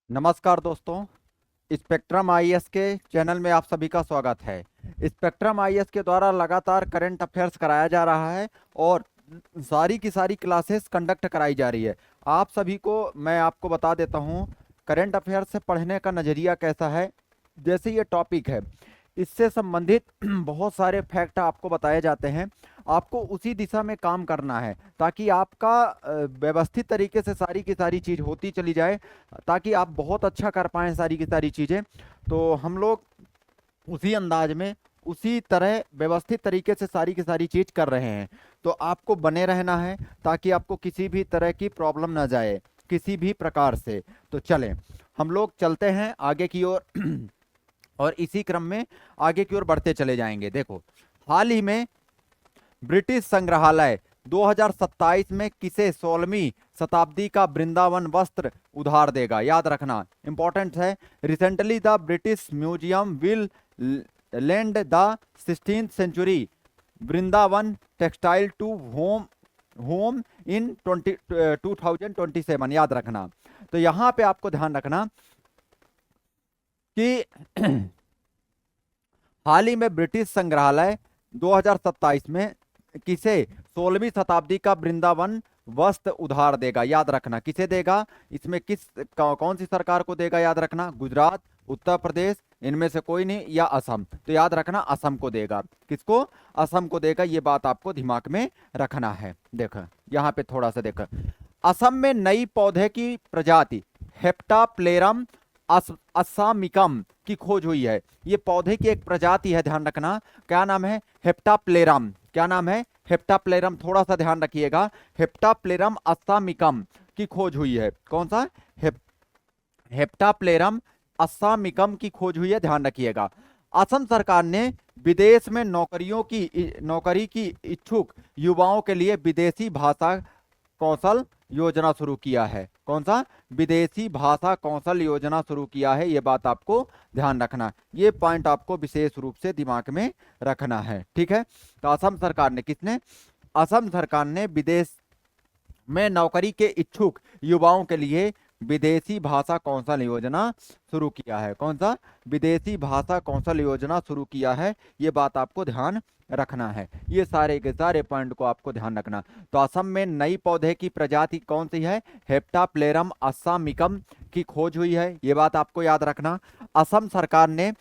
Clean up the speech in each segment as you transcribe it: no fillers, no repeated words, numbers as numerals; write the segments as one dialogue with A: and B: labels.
A: नमस्कार दोस्तों। Spectrum IAS के चैनल में आप सभी का स्वागत है। स्पेक्ट्रम आईएएस के द्वारा लगातार करंट अफेयर्स कराया जा रहा है और सारी की सारी क्लासेस कंडक्ट कराई जा रही है। आप सभी को मैं आपको बता देता हूं करंट अफेयर्स से पढ़ने का नज़रिया कैसा है। जैसे ये टॉपिक है, इससे संबंधित बहुत सारे फैक्ट आपको बताए जाते हैं। आपको उसी दिशा में काम करना है ताकि आपका व्यवस्थित तरीके से सारी की सारी चीज़ होती चली जाए, ताकि आप बहुत अच्छा कर पाएँ सारी की सारी चीज़ें। तो हम लोग उसी अंदाज में उसी तरह व्यवस्थित तरीके से सारी की सारी चीज़ कर रहे हैं। तो आपको बने रहना है ताकि आपको किसी भी तरह की प्रॉब्लम ना जाए किसी भी प्रकार से। तो चलें हम लोग चलते हैं आगे की ओर और इसी क्रम में आगे की ओर बढ़ते चले जाएंगे। देखो, हाल ही में ब्रिटिश संग्रहालय 2027 में किसे 16वीं शताब्दी का वृंदावन वस्त्र उधार देगा? याद रखना, इंपॉर्टेंट है। Recently the British museum will lend the 16th century Vrindavan textile to home in 2027। याद रखना। तो यहाँ पे आपको ध्यान रखना कि हाल ही में ब्रिटिश संग्रहालय 2027 में किसे 16वीं शताब्दी का वृंदावन वस्त्र उधार देगा? याद रखना, किसे देगा? इसमें कौन सी सरकार को देगा? याद रखना, गुजरात, उत्तर प्रदेश, इनमें से कोई नहीं, या असम। तो याद रखना असम को देगा। किसको? असम को देगा। ये बात आपको दिमाग में रखना है। देखो यहाँ पे थोड़ा सा देखो, असम में नई पौधे की प्रजाति हेप्टाप्लेरम अस्सामिकम की खोज हुई है। ये पौधे की एक प्रजाति है, ध्यान रखना। क्या नाम है? हेप्टाप्लेरम। क्या नाम है? हेप्टाप्लेरम। थोड़ा सा ध्यान रखिएगा, हेप्टाप्लेरम अस्सामिकम की खोज हुई है। कौन सा? हेप्टाप्लेरम अस्सामिकम की खोज हुई है, ध्यान रखिएगा। असम सरकार ने विदेश में नौकरी की इच्छुक युवाओं के लिए विदेशी भाषा कौशल योजना शुरू किया है। कौन सा? विदेशी भाषा कौशल योजना शुरू किया है। ये बात आपको ध्यान रखना, ये पॉइंट आपको विशेष रूप से दिमाग में रखना है। ठीक है। तो असम सरकार ने, किसने? असम सरकार ने विदेश में नौकरी के इच्छुक युवाओं के लिए विदेशी भाषा कौशल योजना शुरू किया है। कौन सा? विदेशी भाषा कौशल योजना शुरू किया है। ये बात आपको ध्यान रखना है। ये सारे के सारे पॉइंट को आपको ध्यान रखना। तो असम में नई पौधे की प्रजाति कौन सी है? हेप्टाप्लेरम अस्सामिकम की खोज हुई है। ये बात आपको याद रखना। असम सरकार ने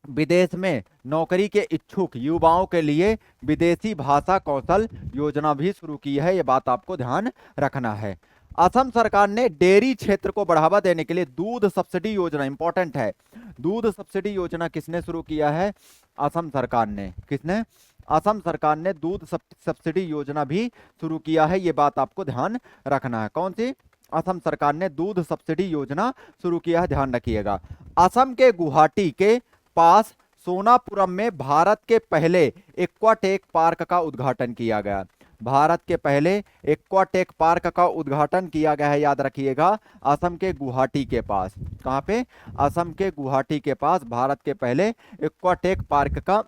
A: विदेश में नौकरी के इच्छुक युवाओं के लिए विदेशी भाषा कौशल योजना भी शुरू की है। ये बात आपको ध्यान रखना है। असम सरकार ने डेयरी क्षेत्र को बढ़ावा देने के लिए दूध सब्सिडी योजना, इंपॉर्टेंट है, दूध सब्सिडी योजना किसने शुरू किया है? असम सरकार ने। किसने? असम सरकार ने दूध सब्सिडी योजना भी शुरू किया है। ये बात आपको ध्यान रखना है। कौन सी? असम सरकार ने दूध सब्सिडी योजना शुरू किया है, ध्यान रखिएगा। असम के गुवाहाटी के पास सोनापुरम में भारत के पहले एक्वाटेक पार्क का उद्घाटन किया गया। भारत के पहले एक्वाटेक पार्क का उद्घाटन किया गया है, याद रखिएगा, असम के गुवाहाटी के पास। कहां पे? असम के गुवाहाटी के पास भारत के पहले एक्वाटेक पार्क का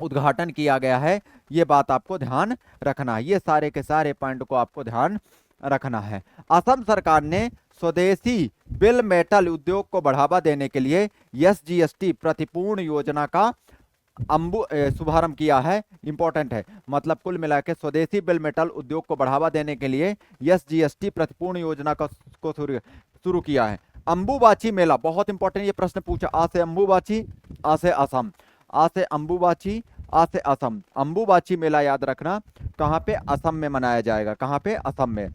A: उद्घाटन किया गया है। ये बात आपको ध्यान रखना है। ये सारे के सारे पॉइंट को आपको ध्यान रखना है। असम सरकार ने स्वदेशी बिल मेटल उद्योग को बढ़ावा देने के लिए एसजीएसटी प्रतिपूर्ण योजना का शुभारंभ किया है। इंपॉर्टेंट है, मतलब कुल मिला के स्वदेशी बिल मेटल उद्योग को बढ़ावा देने के लिए एसजीएसटी प्रतिपूर्ण योजना को शुरू किया है। अंबुबाची मेला बहुत इंपॉर्टेंट, ये प्रश्न पूछा। आ से अंबुबाची, आ से असम, आ से अंबुबाची, आ से असम। अंबुबाची मेला याद रखना कहाँ पे? असम में मनाया जाएगा। कहाँ पे? असम में।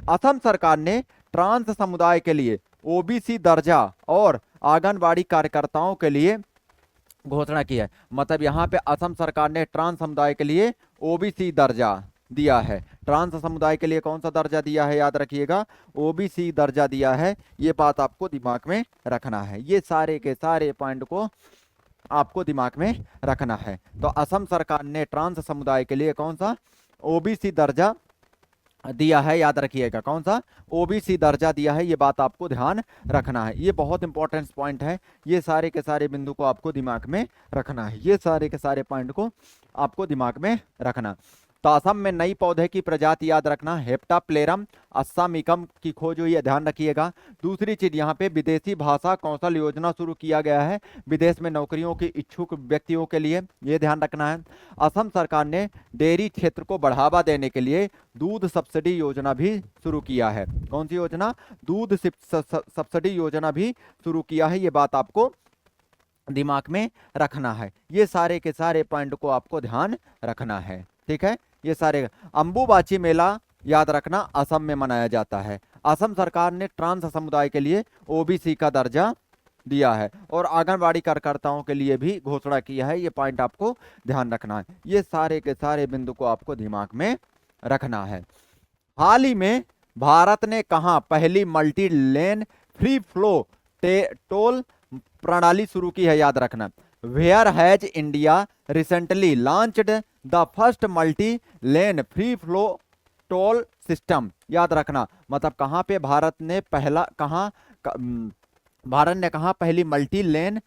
A: असम सरकार ने ट्रांस समुदाय के लिए ओबीसी दर्जा और आंगनबाड़ी कार्यकर्ताओं के लिए घोषणा की है। मतलब यहाँ पे असम सरकार ने ट्रांस समुदाय के लिए ओबीसी दर्जा दिया है। ट्रांस समुदाय के लिए कौन सा दर्जा दिया है? याद रखिएगा, ओबीसी दर्जा दिया है। ये बात आपको दिमाग में रखना है। ये सारे के सारे पॉइंट को आपको दिमाग में रखना है। तो असम सरकार ने ट्रांस समुदाय के लिए कौन सा? ओबीसी दर्जा दिया है, याद रखिएगा। कौन सा? ओबीसी दर्जा दिया है। ये बात आपको ध्यान रखना है। ये बहुत इंपॉर्टेंट पॉइंट है। ये सारे के सारे बिंदु को आपको दिमाग में रखना है। ये सारे के सारे पॉइंट को आपको दिमाग में रखना। तो असम में नई पौधे की प्रजाति याद रखना, हेप्टाप्लेरम अस्सामिकम की खोज हुई है, ध्यान रखिएगा। दूसरी चीज यहाँ पे विदेशी भाषा कौशल योजना शुरू किया गया है विदेश में नौकरियों के इच्छुक व्यक्तियों के लिए, ये ध्यान रखना है। असम सरकार ने डेयरी क्षेत्र को बढ़ावा देने के लिए दूध सब्सिडी योजना भी शुरू किया है। कौन सी योजना? दूध सब्सिडी योजना भी शुरू किया है, ये बात आपको दिमाग में रखना है। ये सारे के सारे पॉइंट को आपको ध्यान रखना है, ठीक है। ये सारे अंबुबाची मेला याद रखना असम में मनाया जाता है। असम सरकार ने ट्रांस समुदाय के लिए ओबीसी का दर्जा दिया है और आंगनबाड़ी कार्यकर्ताओं के लिए भी घोषणा किया है, ये पॉइंट आपको ध्यान रखना है। ये सारे के सारे बिंदु को आपको दिमाग में रखना है। हाल ही में भारत ने कहा पहली multi lane free flow toll प्रणाली शुरू की है, याद रखना। Where has India recently launched the first multi lane free flow toll system, याद रखना। मतलब कहां पे भारत ने पहली multi lane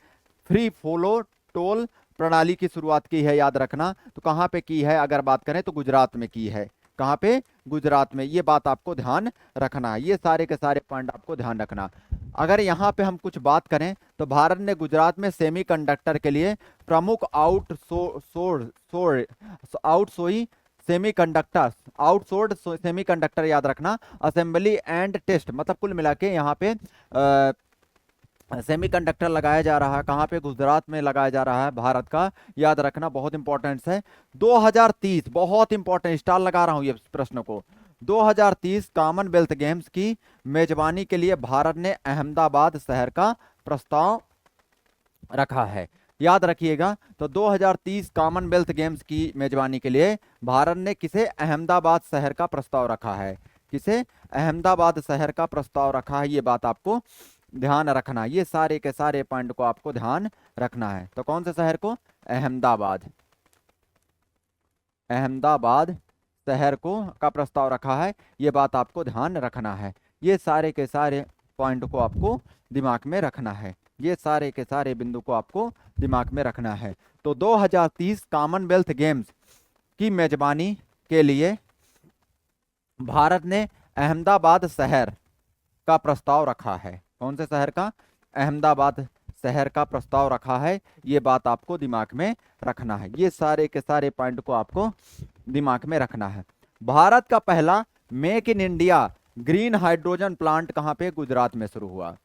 A: free flow toll प्रणाली की शुरुआत की है, याद रखना। तो कहां पे की है? अगर बात करें तो गुजरात में की है। कहां पे? गुजरात में। ये बात आपको ध्यान रखना है, ये सारे के सारे पॉइंट आपको ध्यान रखना। अगर यहाँ पे हम कुछ बात करें तो भारत ने गुजरात में सेमीकंडक्टर के लिए प्रमुख आउटसोर्स्ड सेमीकंडक्टर याद रखना, असेंबली एंड टेस्ट, मतलब कुल मिला के यहाँ पे सेमीकंडक्टर लगाया जा रहा है। कहाँ पे? गुजरात में लगाया जा रहा है भारत का, याद रखना, बहुत इंपॉर्टेंट है। 2030 बहुत इंपॉर्टेंट, स्टार लगा रहा हूं ये प्रश्न को। 2030 कॉमनवेल्थ गेम्स की मेजबानी के लिए भारत ने अहमदाबाद शहर का प्रस्ताव रखा है, याद रखिएगा। तो 2030 कॉमनवेल्थ गेम्स की मेजबानी के लिए भारत ने किसे? अहमदाबाद शहर का प्रस्ताव रखा है। किसे? अहमदाबाद शहर का प्रस्ताव रखा है, ये बात आपको ध्यान रखना। ये सारे के सारे पॉइंट को आपको ध्यान रखना है। तो कौन से शहर को? अहमदाबाद शहर को का प्रस्ताव रखा है, ये बात आपको ध्यान रखना है। ये सारे के सारे पॉइंट को आपको दिमाग में रखना है, ये सारे के सारे बिंदु को आपको दिमाग में रखना है। तो 2030 कॉमनवेल्थ गेम्स की मेजबानी के लिए भारत ने अहमदाबाद शहर का प्रस्ताव रखा है। कौन से शहर का? अहमदाबाद शहर का प्रस्ताव रखा है, ये बात आपको दिमाग में रखना है। ये सारे के सारे पॉइंट को आपको दिमाग में रखना है। भारत का पहला make in India green hydrogen plant कहां पे? गुजरात में शुरू हुआ।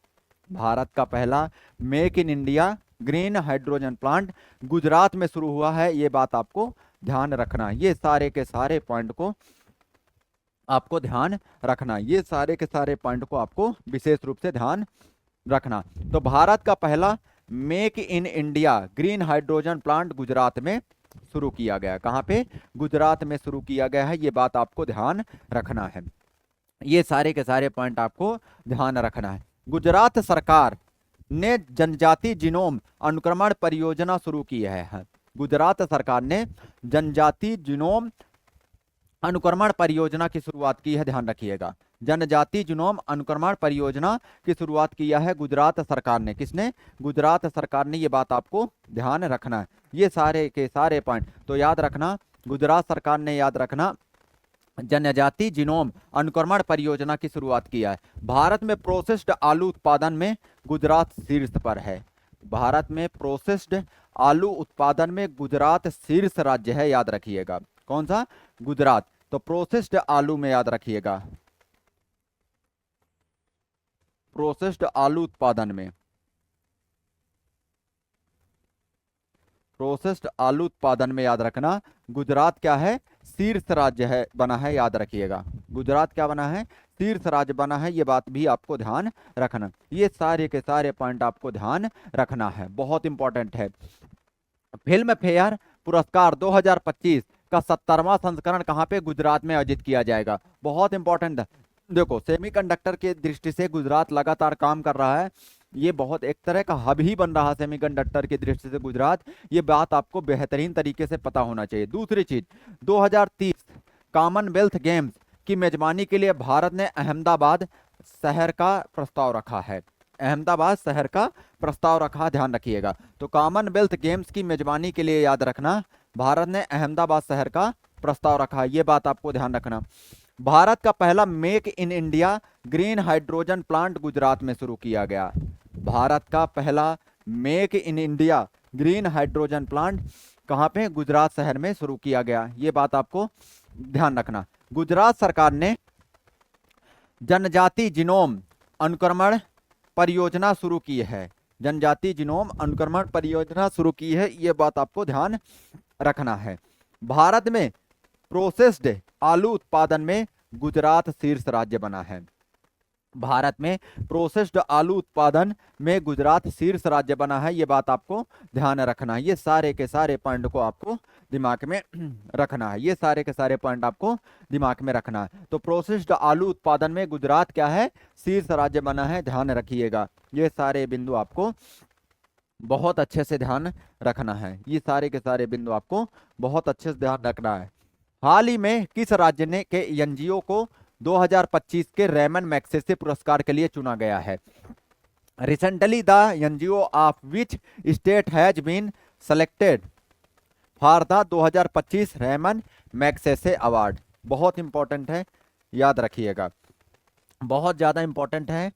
A: भारत का पहला make in India green hydrogen plant Gujarat में शुरू हुआ है, ये बात आपको ध्यान रखना। ये सारे के सारे पॉइंट को आपको ध्यान रखना, ये सारे के सारे पॉइंट को आपको विशेष रूप से ध्यान रखना। तो भारत का पहला make in India green hydrogen plant Gujarat में शुरू किया गया। कहां पे? गुजरात में शुरू किया गया है, ये बात आपको ध्यान रखना है। ये सारे के सारे पॉइंट आपको ध्यान रखना है। गुजरात सरकार ने जनजाति जीनोम अनुक्रमण परियोजना शुरू की है। गुजरात सरकार ने जनजाति जीनोम अनुक्रमण परियोजना की शुरुआत की है, ध्यान रखिएगा। जनजाति जीनोम अनुक्रमण परियोजना की शुरुआत किया है गुजरात सरकार ने। किसने? गुजरात सरकार ने, ये बात आपको ध्यान रखना है। ये सारे के सारे पॉइंट तो याद रखना, गुजरात सरकार ने, याद रखना, जनजाति जीनोम अनुक्रमण परियोजना की शुरुआत किया है। भारत में प्रोसेस्ड आलू उत्पादन में गुजरात शीर्ष पर है। भारत में प्रोसेस्ड आलू उत्पादन में गुजरात शीर्ष राज्य है, याद रखिएगा। कौन सा? गुजरात। तो प्रोसेस्ड आलू में याद रखिएगा, प्रोसेस्ड आलू उत्पादन में, प्रोसेस्ड आलू उत्पादन में याद रखना गुजरात क्या है? शीर्ष राज्य है, बना है, याद रखिएगा। गुजरात क्या बना है? शीर्ष राज्य बना है, ये बात भी आपको ध्यान रखना। ये सारे के सारे पॉइंट आपको ध्यान रखना है, बहुत इंपॉर्टेंट है। फिल्म फेयर पुरस्कार 2025 का 70वां संस्करण कहां पे? गुजरात में आयोजित किया जाएगा, बहुत इंपॉर्टेंट है। देखो, सेमीकंडक्टर के दृष्टि से गुजरात लगातार काम कर रहा है, ये बहुत एक तरह का हब ही बन रहा है सेमीकंडक्टर की दृष्टि से गुजरात, ये बात आपको बेहतरीन तरीके से पता होना चाहिए। दूसरी चीज, 2030 कॉमनवेल्थ गेम्स की मेजबानी के लिए भारत ने अहमदाबाद शहर का प्रस्ताव रखा है। अहमदाबाद शहर का प्रस्ताव रखा, ध्यान रखिएगा। तो कॉमनवेल्थ गेम्स की मेजबानी के लिए, याद रखना, भारत ने अहमदाबाद शहर का प्रस्ताव रखा है, ये बात आपको ध्यान रखना। भारत का पहला make in India green hydrogen plant Gujarat में शुरू किया गया। भारत का पहला make in India green hydrogen plant कहाँ पे? गुजरात शहर में शुरू किया गया, ये बात आपको ध्यान रखना। गुजरात सरकार ने जनजाति जीनोम अनुक्रमण परियोजना शुरू की है, जनजाति जीनोम अनुक्रमण परियोजना शुरू की है, ये बात आपको ध्यान रखना है। भारत में प्रोसेस्ड आलू उत्पादन में गुजरात शीर्ष राज्य बना है। भारत में प्रोसेस्ड आलू उत्पादन में गुजरात शीर्ष राज्य बना है, ये बात आपको ध्यान रखना है। ये सारे के सारे पॉइंट को आपको दिमाग में रखना है, ये सारे के सारे पॉइंट आपको दिमाग में रखना है। तो प्रोसेस्ड आलू उत्पादन में गुजरात क्या है? शीर्ष राज्य बना है, ध्यान रखिएगा। ये सारे बिंदु आपको बहुत अच्छे से ध्यान रखना है, ये सारे के सारे बिंदु आपको बहुत अच्छे से ध्यान रखना है। हाल ही में किस राज्य ने के एनजीओ को 2025 के रेमन मैग्सेसे पुरस्कार के लिए चुना गया है? Recently the NGO of which state has been selected for the 2025 Ramon Magsaysay award. बहुत इंपॉर्टेंट है, याद रखिएगा, बहुत ज्यादा इंपॉर्टेंट है,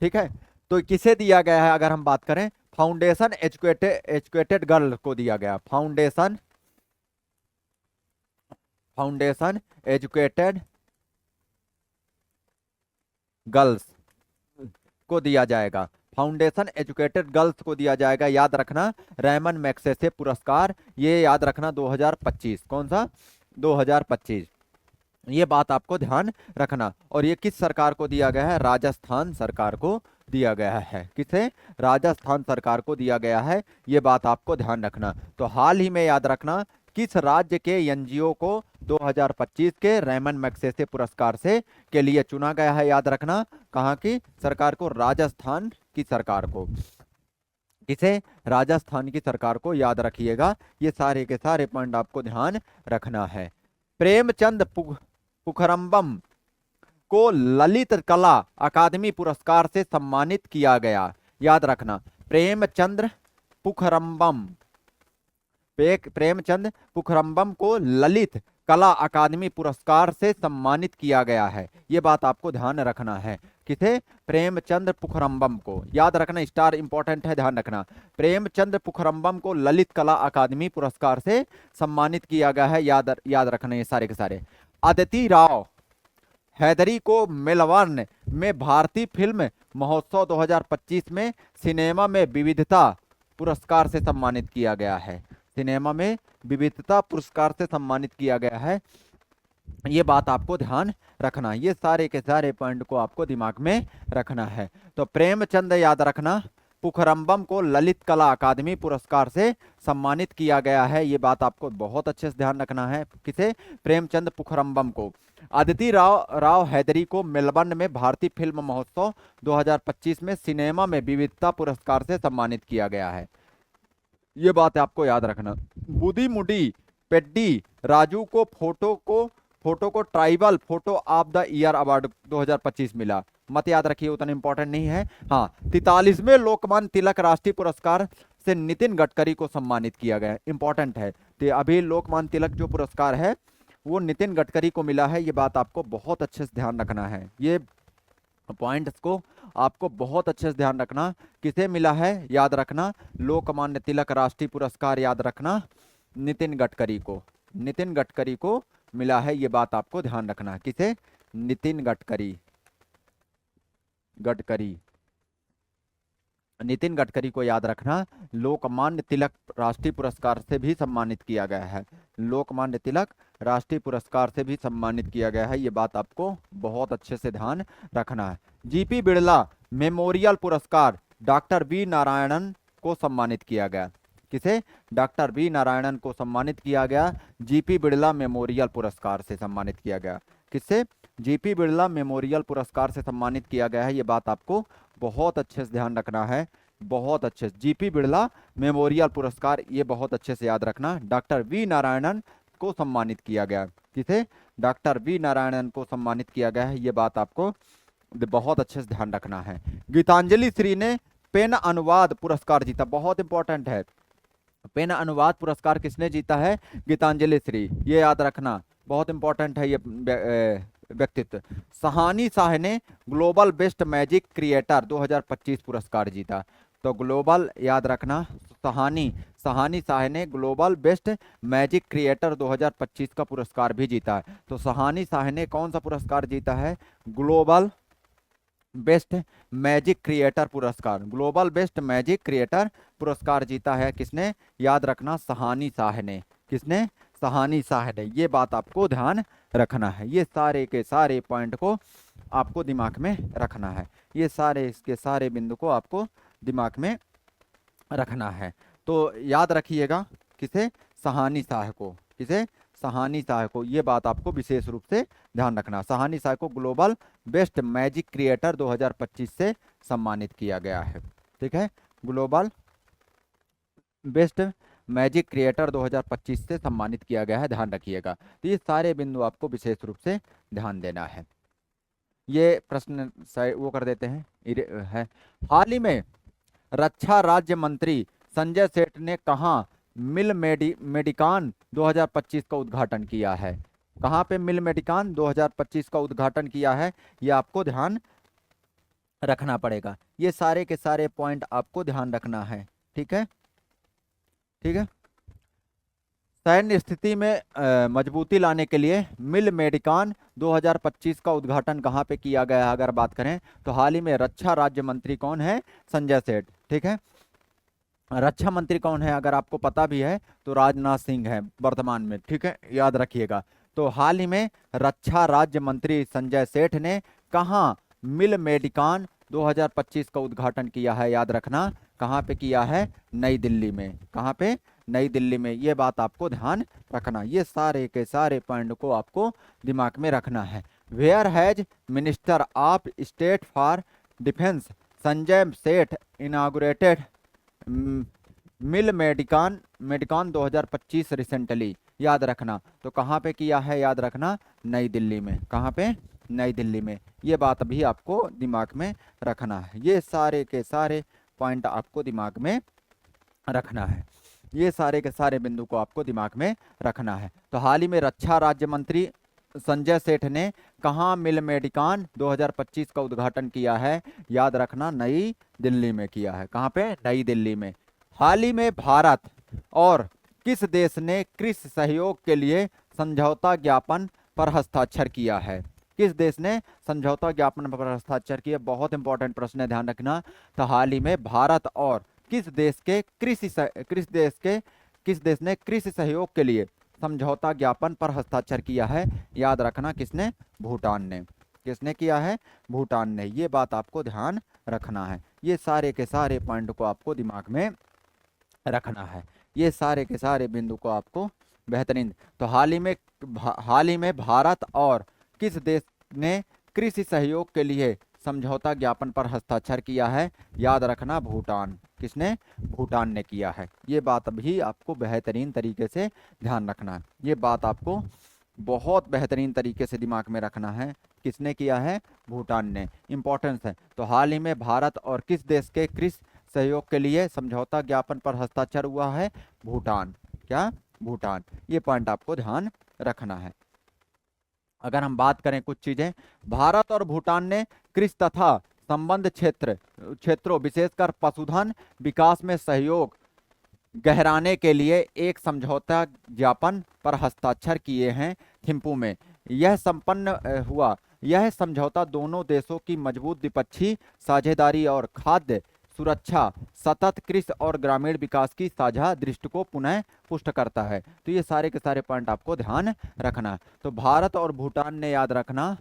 A: ठीक है। तो किसे दिया गया है? अगर हम बात करें, फाउंडेशन एजुकेटेड गर्ल को दिया गया, फाउंडेशन एजुकेटेड गर्ल्स को दिया जाएगा, फाउंडेशन एजुकेटेड गर्ल्स को दिया जाएगा, याद रखना। रेमन मैग्सेसे पुरस्कार, ये याद रखना 2025, कौन सा? 2025, ये बात आपको ध्यान रखना। और ये किस सरकार को दिया गया है? राजस्थान सरकार को दिया गया है। किसे? राजस्थान सरकार को दिया गया है, ये बात आपको ध्यान रखना। तो हाल ही में याद रखना, किस राज्य के एनजीओ को 2025 के रेमन मैग्सेसे पुरस्कार से के लिए चुना गया है? याद रखना, कहाँ की सरकार को? राजस्थान की सरकार को। किसे? राजस्थान की सरकार को, याद रखिएगा। ये सारे के सारे पॉइंट आपको ध्यान रखना है। प्रेमचंद पुखरम्बम को ललित कला अकादमी पुरस्कार से सम्मानित किया गया, याद रखना। प्रेमचंद पुखरम्बम को ललित कला अकादमी पुरस्कार से सम्मानित किया गया है, ये बात आपको ध्यान रखना है। किसे? प्रेमचंद पुखरम्बम को, याद रखना, स्टार इंपॉर्टेंट है, ध्यान रखना। प्रेमचंद पुखरम्बम को ललित कला अकादमी पुरस्कार से सम्मानित किया गया है, याद रखना ये सारे के सारे। अदिति राव हैदरी को मेलबर्न में भारतीय फिल्म महोत्सव 2025 में सिनेमा में विविधता पुरस्कार से सम्मानित किया गया है, सिनेमा में विविधता पुरस्कार से सम्मानित किया गया है, ये बात आपको ध्यान रखना। ये सारे के सारे पॉइंट को आपको दिमाग में रखना है। तो प्रेमचंद, याद रखना, पुखरम्बम को ललित कला अकादमी पुरस्कार से सम्मानित किया गया है, ये बात आपको बहुत अच्छे से ध्यान रखना है। किसे? प्रेमचंद पुखरम्बम को। अदिति राव हैदरी को मेलबर्न में भारतीय फिल्म महोत्सव 2025 में सिनेमा में विविधता पुरस्कार से सम्मानित किया गया है, ये बात आपको याद रखना। बुदीमुडी पेड्डी राजू को फोटो को tribal photo of the year award 2025 मिला, मत याद रखिए, उतना इंपॉर्टेंट नहीं है। हाँ, 43वें लोकमान्य तिलक राष्ट्रीय पुरस्कार से नितिन गडकरी को सम्मानित किया गया, इंपॉर्टेंट है। तो अभी लोकमान्य तिलक जो पुरस्कार है वो नितिन गडकरी को मिला है, ये बात आपको बहुत अच्छे से ध्यान रखना है। ये पॉइंट्स को आपको बहुत अच्छे से ध्यान रखना। किसे मिला है? याद रखना, लोकमान्य तिलक राष्ट्रीय पुरस्कार, याद रखना, नितिन गडकरी को, नितिन गडकरी को मिला है, ये बात आपको ध्यान रखना। किसे? नितिन गडकरी नितिन गडकरी को याद रखना। लोकमान्य तिलक राष्ट्रीय पुरस्कार से भी सम्मानित किया गया है, लोकमान्य तिलक राष्ट्रीय पुरस्कार से भी सम्मानित किया गया है, ये बात आपको बहुत अच्छे से ध्यान रखना है। जीपी बिड़ला मेमोरियल पुरस्कार डॉक्टर वी नारायणन को सम्मानित किया गया। किसे? डॉक्टर वी नारायणन को सम्मानित किया गया, जीपी बिड़ला मेमोरियल पुरस्कार से सम्मानित किया गया। किससे? जीपी बिड़ला मेमोरियल पुरस्कार से सम्मानित किया गया है, ये बात आपको बहुत अच्छे से ध्यान रखना है, बहुत अच्छे से। जीपी बिड़ला मेमोरियल पुरस्कार, ये बहुत अच्छे से याद रखना, डॉक्टर वी नारायणन को सम्मानित किया गया। किसे? डॉक्टर वी नारायणन को सम्मानित किया गया है, ये बात आपको बहुत अच्छे से ध्यान रखना है। गीतांजलि श्री ने पेन अनुवाद पुरस्कार जीता, बहुत इंपॉर्टेंट है। पेन अनुवाद पुरस्कार किसने जीता है? गीतांजलि श्री, ये याद रखना, बहुत इंपॉर्टेंट है ये व्यक्तित्व। सहानी शाह ने ग्लोबल बेस्ट मैजिक क्रिएटर 2025 पुरस्कार जीता। तो ग्लोबल याद रखना, सहानी सहानी शाह ने ग्लोबल बेस्ट मैजिक क्रिएटर 2025 का पुरस्कार भी जीता है। तो सहानी शाह ने कौन सा पुरस्कार जीता है? ग्लोबल बेस्ट मैजिक क्रिएटर पुरस्कार, ग्लोबल बेस्ट मैजिक क्रिएटर पुरस्कार जीता है किसने? याद रखना, सहानी शाह ने। किसने? सहानी शाह ने। ये बात आपको ध्यान रखना है, ये सारे के सारे पॉइंट को आपको दिमाग में रखना है, ये सारे इसके सारे बिंदु को आपको दिमाग में रखना है। तो याद रखिएगा किसे? सहानी शाह को। किसे? सहानी शाह को। ये बात आपको विशेष रूप से ध्यान रखना। सहानी शाह को ग्लोबल बेस्ट मैजिक क्रिएटर 2025 से सम्मानित किया गया है। ठीक है, ग्लोबल बेस्ट मैजिक क्रिएटर 2025 से सम्मानित किया गया है, ध्यान रखिएगा। तो ये सारे बिंदु आपको विशेष रूप से ध्यान देना है। ये प्रश्न वो कर देते हैं है। हाल ही में रक्षा राज्य मंत्री संजय सेठ ने कहा मिल मेडिकान 2025 का उद्घाटन किया है? कहाँ पे मिल मेडिकान 2025 का उद्घाटन किया है? ये आपको ध्यान रखना पड़ेगा। ये सारे के सारे पॉइंट आपको ध्यान रखना है। ठीक है, ठीक है। सैन्य स्थिति में मजबूती लाने के लिए मिल मेडिकान 2025 का उद्घाटन कहाँ पे किया गया है? अगर बात करें तो हाल ही में रक्षा राज्य मंत्री कौन है? संजय सेठ। ठीक है, रक्षा मंत्री कौन है? अगर आपको पता भी है तो राजनाथ सिंह है वर्तमान में। ठीक है, याद रखिएगा। तो हाल ही में रक्षा राज्य मंत्री संजय सेठ ने कहाँ मिल मेडिकान 2025 का उद्घाटन किया है? याद रखना, कहाँ पे किया है? नई दिल्ली में। कहाँ पे? नई दिल्ली में। ये बात आपको ध्यान रखना, ये सारे के सारे पॉइंट को आपको दिमाग में रखना है। Where has minister of state for defence Sanjay Seth inaugurated mill मेडिकान 2025 recently? याद रखना, तो कहाँ पे किया है? याद रखना, नई दिल्ली में। कहाँ पे? नई दिल्ली में। ये बात भी आपको दिमाग में रखना है, ये सारे के सारे पॉइंट आपको दिमाग में रखना है, ये सारे के सारे बिंदु को आपको दिमाग में रखना है। तो हाल ही में रक्षा राज्य मंत्री संजय सेठ ने कहाँ मिल मेडिकान 2025 का उद्घाटन किया है? याद रखना, नई दिल्ली में किया है। कहाँ पे? नई दिल्ली में। हाल ही में भारत और किस देश ने कृषि सहयोग के लिए समझौता ज्ञापन पर हस्ताक्षर किया है? किस देश ने समझौता ज्ञापन पर हस्ताक्षर किया? बहुत इंपॉर्टेंट प्रश्न है, ध्यान रखना। तो हाल ही में भारत और किस देश ने कृषि सहयोग के लिए समझौता ज्ञापन पर हस्ताक्षर किया है? याद रखना, किसने? भूटान ने। किसने किया है? भूटान ने। ये बात आपको ध्यान रखना है, ये सारे के सारे पॉइंट को आपको दिमाग में रखना है, ये सारे के सारे बिंदु को आपको बेहतरीन। तो हाल ही में भारत और किस देश ने कृषि सहयोग के लिए समझौता ज्ञापन पर हस्ताक्षर किया है? याद रखना, भूटान। किसने? भूटान ने किया है। ये बात भी आपको बेहतरीन तरीके से ध्यान रखना है, ये बात आपको बहुत बेहतरीन तरीके से दिमाग में रखना है। किसने किया है? भूटान ने। इंपॉर्टेंस है। तो हाल ही में भारत और किस देश के कृषि सहयोग के लिए समझौता ज्ञापन पर हस्ताक्षर हुआ है? भूटान। क्या? भूटान। ये पॉइंट आपको ध्यान रखना है। अगर हम बात करें कुछ चीजें, भारत और भूटान ने कृषि तथा संबंध क्षेत्रों विशेषकर पशुधन विकास में सहयोग गहराने के लिए एक समझौता ज्ञापन पर हस्ताक्षर किए हैं थिम्पू में। यह समझौता दोनों देशों की मजबूत द्विपक्षीय साझेदारी और खाद्य सुरक्षा, सतत कृषि और ग्रामीण विकास की साझा दृष्टि को पुनः पुष्ट करता है। तो ये सारे के सारे पॉइंट आपको ध्यान रखना। तो भारत और भूटान ने, याद रखना,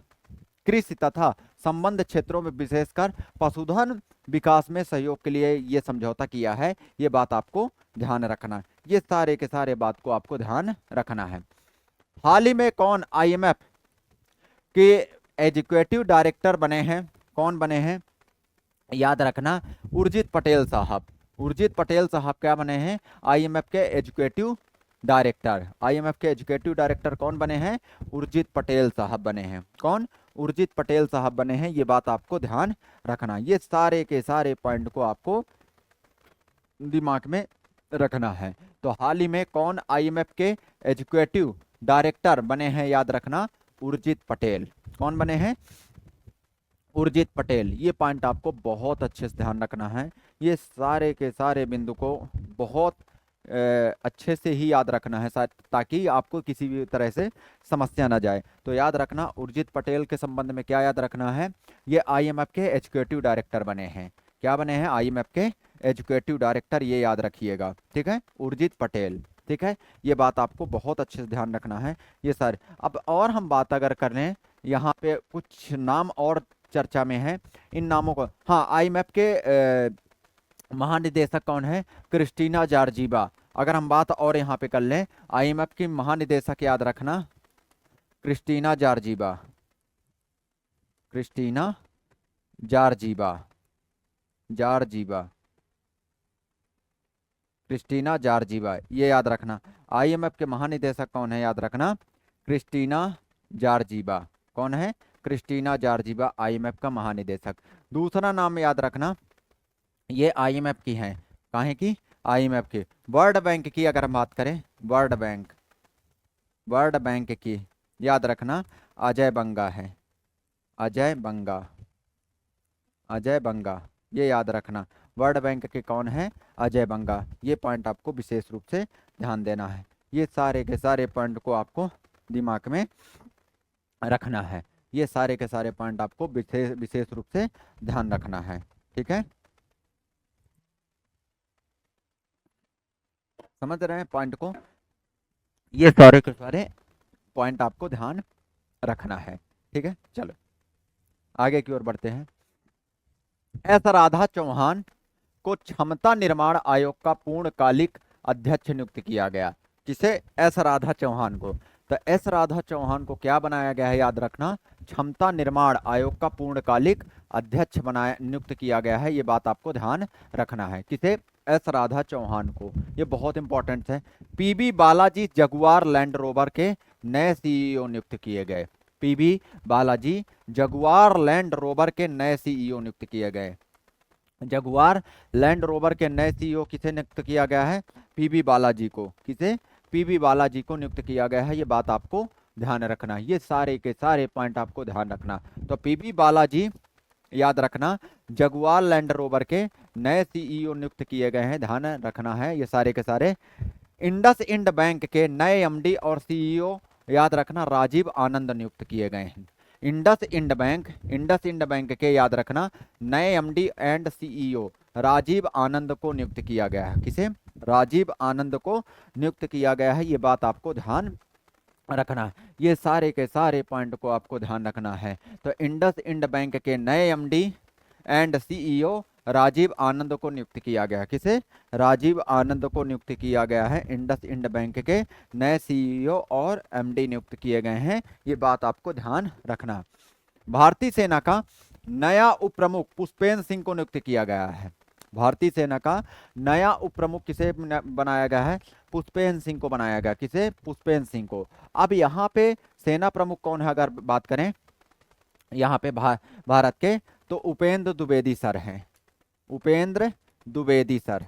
A: कृषि तथा संबंध क्षेत्रों में विशेषकर पशुधन विकास में सहयोग के लिए ये समझौता किया है। ये बात आपको ध्यान रखना, ये सारे के सारे बात को आपको ध्यान रखना है। हाल ही में कौन IMF के एग्जीक्यूटिव डायरेक्टर बने हैं? कौन बने हैं? याद रखना, उर्जित पटेल साहब। उर्जित पटेल साहब क्या बने हैं? IMF के एग्जीक्यूटिव डायरेक्टर। IMF के एग्जीक्यूटिव डायरेक्टर कौन बने हैं? उर्जित पटेल साहब बने हैं। कौन? उर्जित पटेल साहब बने हैं। ये बात आपको ध्यान रखना, ये सारे के सारे पॉइंट को आपको दिमाग में रखना है। तो हाल ही में कौन आईएमएफ के एग्जीक्यूटिव डायरेक्टर बने हैं, याद रखना, उर्जित पटेल। कौन बने हैं? उर्जित पटेल। ये पॉइंट आपको बहुत अच्छे से ध्यान रखना है। ये सारे के सारे बिंदु को बहुत अच्छे से ही याद रखना है, ताकि आपको किसी भी तरह से समस्या ना जाए। तो याद रखना, उर्जित पटेल के संबंध में क्या याद रखना है? ये आईएमएफ के एग्जीक्यूटिव डायरेक्टर बने हैं। क्या बने हैं? आईएमएफ के एग्जीक्यूटिव डायरेक्टर, ये याद रखिएगा, ठीक है, उर्जित पटेल। ठीक है, ये बात आपको बहुत अच्छे से ध्यान रखना है। ये सारे, अब और हम बात अगर कर लें, यहाँ पे कुछ नाम और चर्चा में है, इन नामों को, हाँ, आईएमएफ के महानिदेशक कौन है? Kristina Georgieva. अगर हम बात और यहाँ पे कर लें, आईएमएफ की महानिदेशक याद रखना, Kristina Georgieva. Kristina Georgieva, Georgieva, Kristina Georgieva, ये याद रखना। आईएमएफ के महानिदेशक कौन है? याद रखना, क्रिस्टीना जॉर्जिवा। कौन है? क्रिस्टीना जॉर्जिवा, आईएमएफ का महानिदेशक। दूसरा नाम याद रखना, ये आईएमएफ की हैं, काहे की? आईएमएफ की। वर्ल्ड बैंक की अगर हम बात करें, वर्ल्ड बैंक, वर्ल्ड बैंक की याद रखना, अजय बंगा है, अजय बंगा, अजय बंगा, ये याद रखना। वर्ल्ड बैंक के कौन है? अजय बंगा। ये पॉइंट आपको विशेष रूप से ध्यान देना है। ये सारे के सारे पॉइंट को आपको दिमाग में रखना है। ये सारे के सारे पॉइंट आपको विशेष रूप से ध्यान रखना है, ठीक है, समझ रहे हैं पॉइंट को? ये सारे के सारे पॉइंट आपको ध्यान रखना है, ठीक है। चलो आगे की ओर बढ़ते हैं। एस राधा चौहान को क्षमता निर्माण आयोग का पूर्णकालिक अध्यक्ष नियुक्त किया गया। किसे? एस राधा चौहान को। तो एस राधा चौहान को क्या बनाया गया है? याद रखना, क्षमता निर्माण आयोग का पूर्णकालिक अध्यक्ष बनाया, नियुक्त किया गया है। ये बात आपको ध्यान रखना है। किसे? एस राधा चौहान को। ये बहुत इंपॉर्टेंट है। PB Balaji Jaguar Land Rover के नए सीईओ नियुक्त किए गए। PB Balaji Jaguar Land Rover के नए सीईओ नियुक्त किए गए। जगुआर लैंड रोवर के नए सीईओ किसे नियुक्त किया गया है? पीबी बालाजी को। किसे? पीबी बालाजी को नियुक्त किया गया है। ये बात आपको ध्यान रखना। ये सारे के सारे पॉइंट आपको ध्यान रखना। तो पीबी बालाजी याद रखना, जगुआर लैंड रोवर के नए सीईओ नियुक्त किए गए हैं, ध्यान रखना है ये सारे के सारे। इंडस इंड बैंक के नए एमडी और सीईओ याद रखना, राजीव आनंद नियुक्त किए गए हैं। IndusInd bank, IndusInd bank के याद रखना नए MD and CEO Rajiv Anand को नियुक्त किया गया है। किसे? राजीव आनंद को नियुक्त किया गया है। ये बात आपको ध्यान रखना। ये सारे के सारे पॉइंट को आपको ध्यान रखना है। तो इंडस इंड बैंक के नए MD and CEO Rajiv Anand को नियुक्त किया गया। किसे? राजीव आनंद को नियुक्त किया गया है। इंडस इंड बैंक के नए सीईओ और एमडी नियुक्त किए गए हैं। ये बात आपको ध्यान रखना। भारतीय सेना का नया उप प्रमुख पुष्पेंद्र सिंह को नियुक्त किया गया है। भारतीय सेना का नया उप प्रमुख किसे बनाया गया है? पुष्पेंद्र सिंह को बनाया गया। किसे? पुष्पेंद्र सिंह को। अब यहाँ पे सेना प्रमुख कौन है अगर बात करें, यहाँ पे भारत के, तो उपेंद्र द्विवेदी सर हैं। उपेंद्र द्विवेदी सर,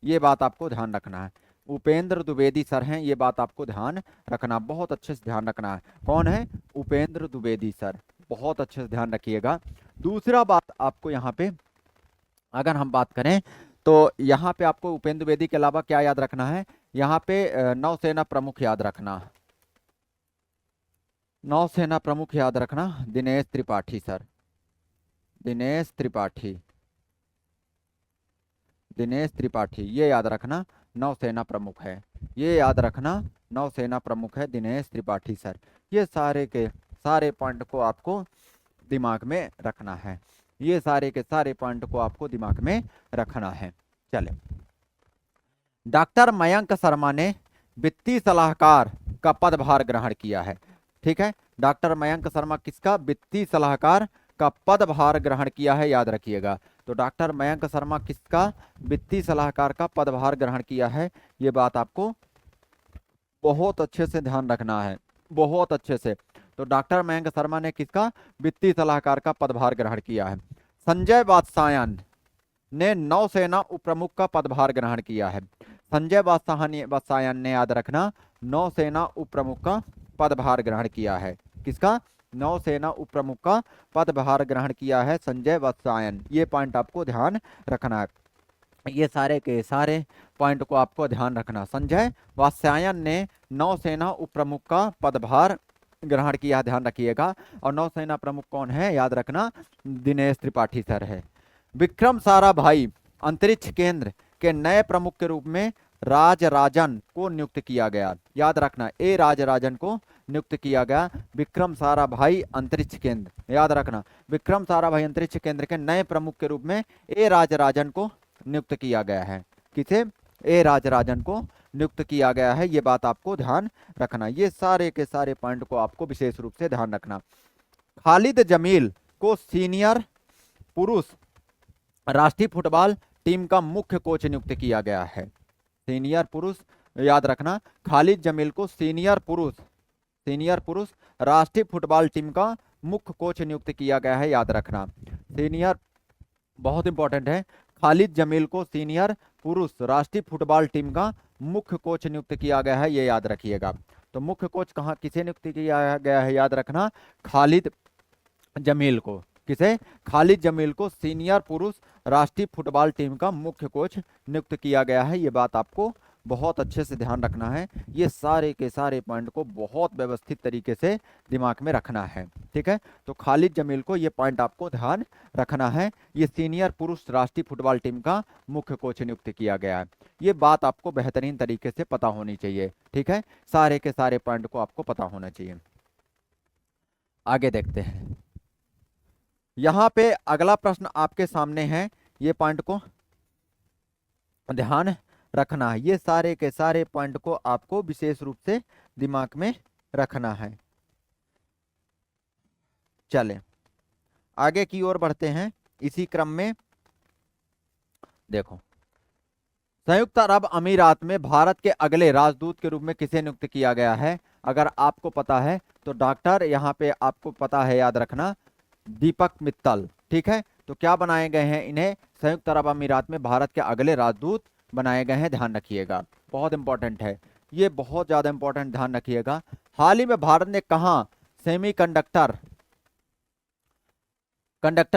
A: ये बात आपको ध्यान रखना है। उपेंद्र द्विवेदी सर हैं, ये बात आपको ध्यान रखना, बहुत अच्छे से ध्यान रखना है। कौन है? उपेंद्र द्विवेदी सर, बहुत अच्छे से ध्यान रखिएगा। दूसरा बात आपको यहाँ पे अगर हम बात करें, तो यहाँ पे आपको उपेंद्र द्विवेदी के अलावा क्या याद रखना है? यहाँ पे नौसेना प्रमुख याद रखना, नौसेना प्रमुख याद रखना, दिनेश त्रिपाठी सर, दिनेश त्रिपाठी, दिनेश त्रिपाठी, ये याद रखना नौसेना प्रमुख है। ये याद रखना नौसेना प्रमुख है दिनेश त्रिपाठी सर। ये सारे के सारे पॉइंट को आपको दिमाग में रखना है। ये सारे के सारे पॉइंट को आपको दिमाग में रखना है। चले, डॉक्टर मयंक शर्मा ने वित्तीय सलाहकार का पदभार ग्रहण किया है। ठीक है, डॉक्टर मयंक शर्मा किसका? वित्तीय सलाहकार का पदभार ग्रहण किया है, याद रखिएगा। तो डॉक्टर मयंक शर्मा किसका? वित्तीय सलाहकार का पदभार ग्रहण किया है। ये बात आपको बहुत अच्छे से ध्यान रखना है, बहुत अच्छे से। तो डॉक्टर मयंक शर्मा ने किसका? वित्तीय सलाहकार का पदभार ग्रहण किया है। संजय वात्स्यायन ने नौसेना उप प्रमुख का पदभार ग्रहण किया है। संजय वात्सायन ने, याद रखना, नौसेना उप प्रमुख का पदभार ग्रहण किया है। किसका? नौसेना उप प्रमुख का पदभार ग्रहण किया है संजय वात्सायन। ये पॉइंट आपको ध्यान रखना है, ये सारे के सारे पॉइंट को आपको ध्यान रखना। संजय वात्स्यायन ने नौसेना उप प्रमुख का पदभार ग्रहण किया, ध्यान रखिएगा। और नौसेना प्रमुख कौन है? याद रखना, दिनेश त्रिपाठी सर है। विक्रम साराभाई अंतरिक्ष केंद्र के नए प्रमुख के रूप में राजराजन को नियुक्त किया गया। याद रखना, ए राजराजन को नियुक्त किया गया। विक्रम साराभाई अंतरिक्ष केंद्र, याद रखना, विक्रम साराभाई अंतरिक्ष केंद्र के नए प्रमुख के रूप में ए राजराजन को नियुक्त किया गया है। किसे? ए राजराजन को नियुक्त किया गया है। ये बात आपको ध्यान रखना। ये सारे के सारे पॉइंट को आपको विशेष रूप से ध्यान रखना। खालिद जमील को सीनियर पुरुष राष्ट्रीय फुटबॉल टीम का मुख्य कोच नियुक्त किया गया है। सीनियर पुरुष, याद रखना, खालिद जमील को सीनियर पुरुष राष्ट्रीय फुटबॉल टीम का मुख्य कोच नियुक्त किया गया है। याद रखना, सीनियर, बहुत इंपॉर्टेंट है, खालिद जमील को सीनियर पुरुष राष्ट्रीय फुटबॉल टीम का मुख्य कोच नियुक्त किया गया है। ये याद रखिएगा। तो मुख्य कोच कहाँ, किसे नियुक्त किया गया है? याद रखना, खालिद जमील को। किसे? खालिद जमील को सीनियर पुरुष राष्ट्रीय फुटबॉल टीम का मुख्य कोच नियुक्त किया गया है। ये बात आपको बहुत अच्छे से ध्यान रखना है। ये सारे के सारे पॉइंट को बहुत व्यवस्थित तरीके से दिमाग में रखना है, ठीक है। तो खालिद जमील को ये पॉइंट आपको ध्यान रखना है। ये सीनियर पुरुष राष्ट्रीय फुटबॉल टीम का मुख्य कोच नियुक्त किया गया है। ये बात आपको बेहतरीन तरीके से पता होनी चाहिए, ठीक है। सारे के सारे पॉइंट को आपको पता होना चाहिए। आगे देखते हैं। यहाँ पे अगला प्रश्न आपके सामने है, ये पॉइंट को ध्यान रखना है। ये सारे के सारे पॉइंट को आपको विशेष रूप से दिमाग में रखना है। चलें आगे की ओर बढ़ते हैं। इसी क्रम में देखो, संयुक्त अरब अमीरात में भारत के अगले राजदूत के रूप में किसे नियुक्त किया गया है? अगर आपको पता है तो डॉक्टर, यहाँ पे आपको पता है, याद रखना, दीपक मित्तल, ठीक है। तो क्या बनाए गए हैं? इन्हें संयुक्त अरब अमीरात में भारत के अगले राजदूत बनाए गए हैं। ध्यान रखिएगा, बहुत इंपॉर्टेंट है ये, बहुत ज्यादा इंपॉर्टेंट, ध्यान रखिएगा। हाल ही में भारत ने कहां सेमीकंडक्टर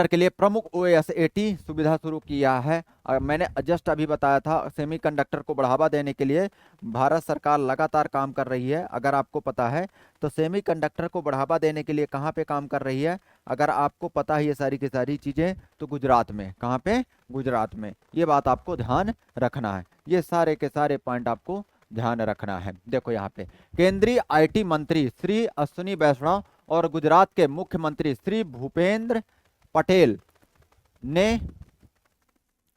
A: के लिए प्रमुख OSAT सुविधा शुरू किया है? और मैंने जस्ट अभी बताया था, सेमीकंडक्टर को बढ़ावा देने के लिए भारत सरकार लगातार काम कर रही है। अगर आपको पता है तो सेमीकंडक्टर को बढ़ावा देने के लिए कहाँ पे काम कर रही है? अगर आपको पता है ये सारी की सारी चीजें, तो गुजरात में। कहाँ पे? गुजरात में। ये बात आपको ध्यान रखना है। ये सारे के सारे पॉइंट आपको ध्यान रखना है। देखो यहाँ पे केंद्रीय IT मंत्री श्री अश्विनी वैष्णव और गुजरात के मुख्यमंत्री श्री भूपेंद्र पटेल ने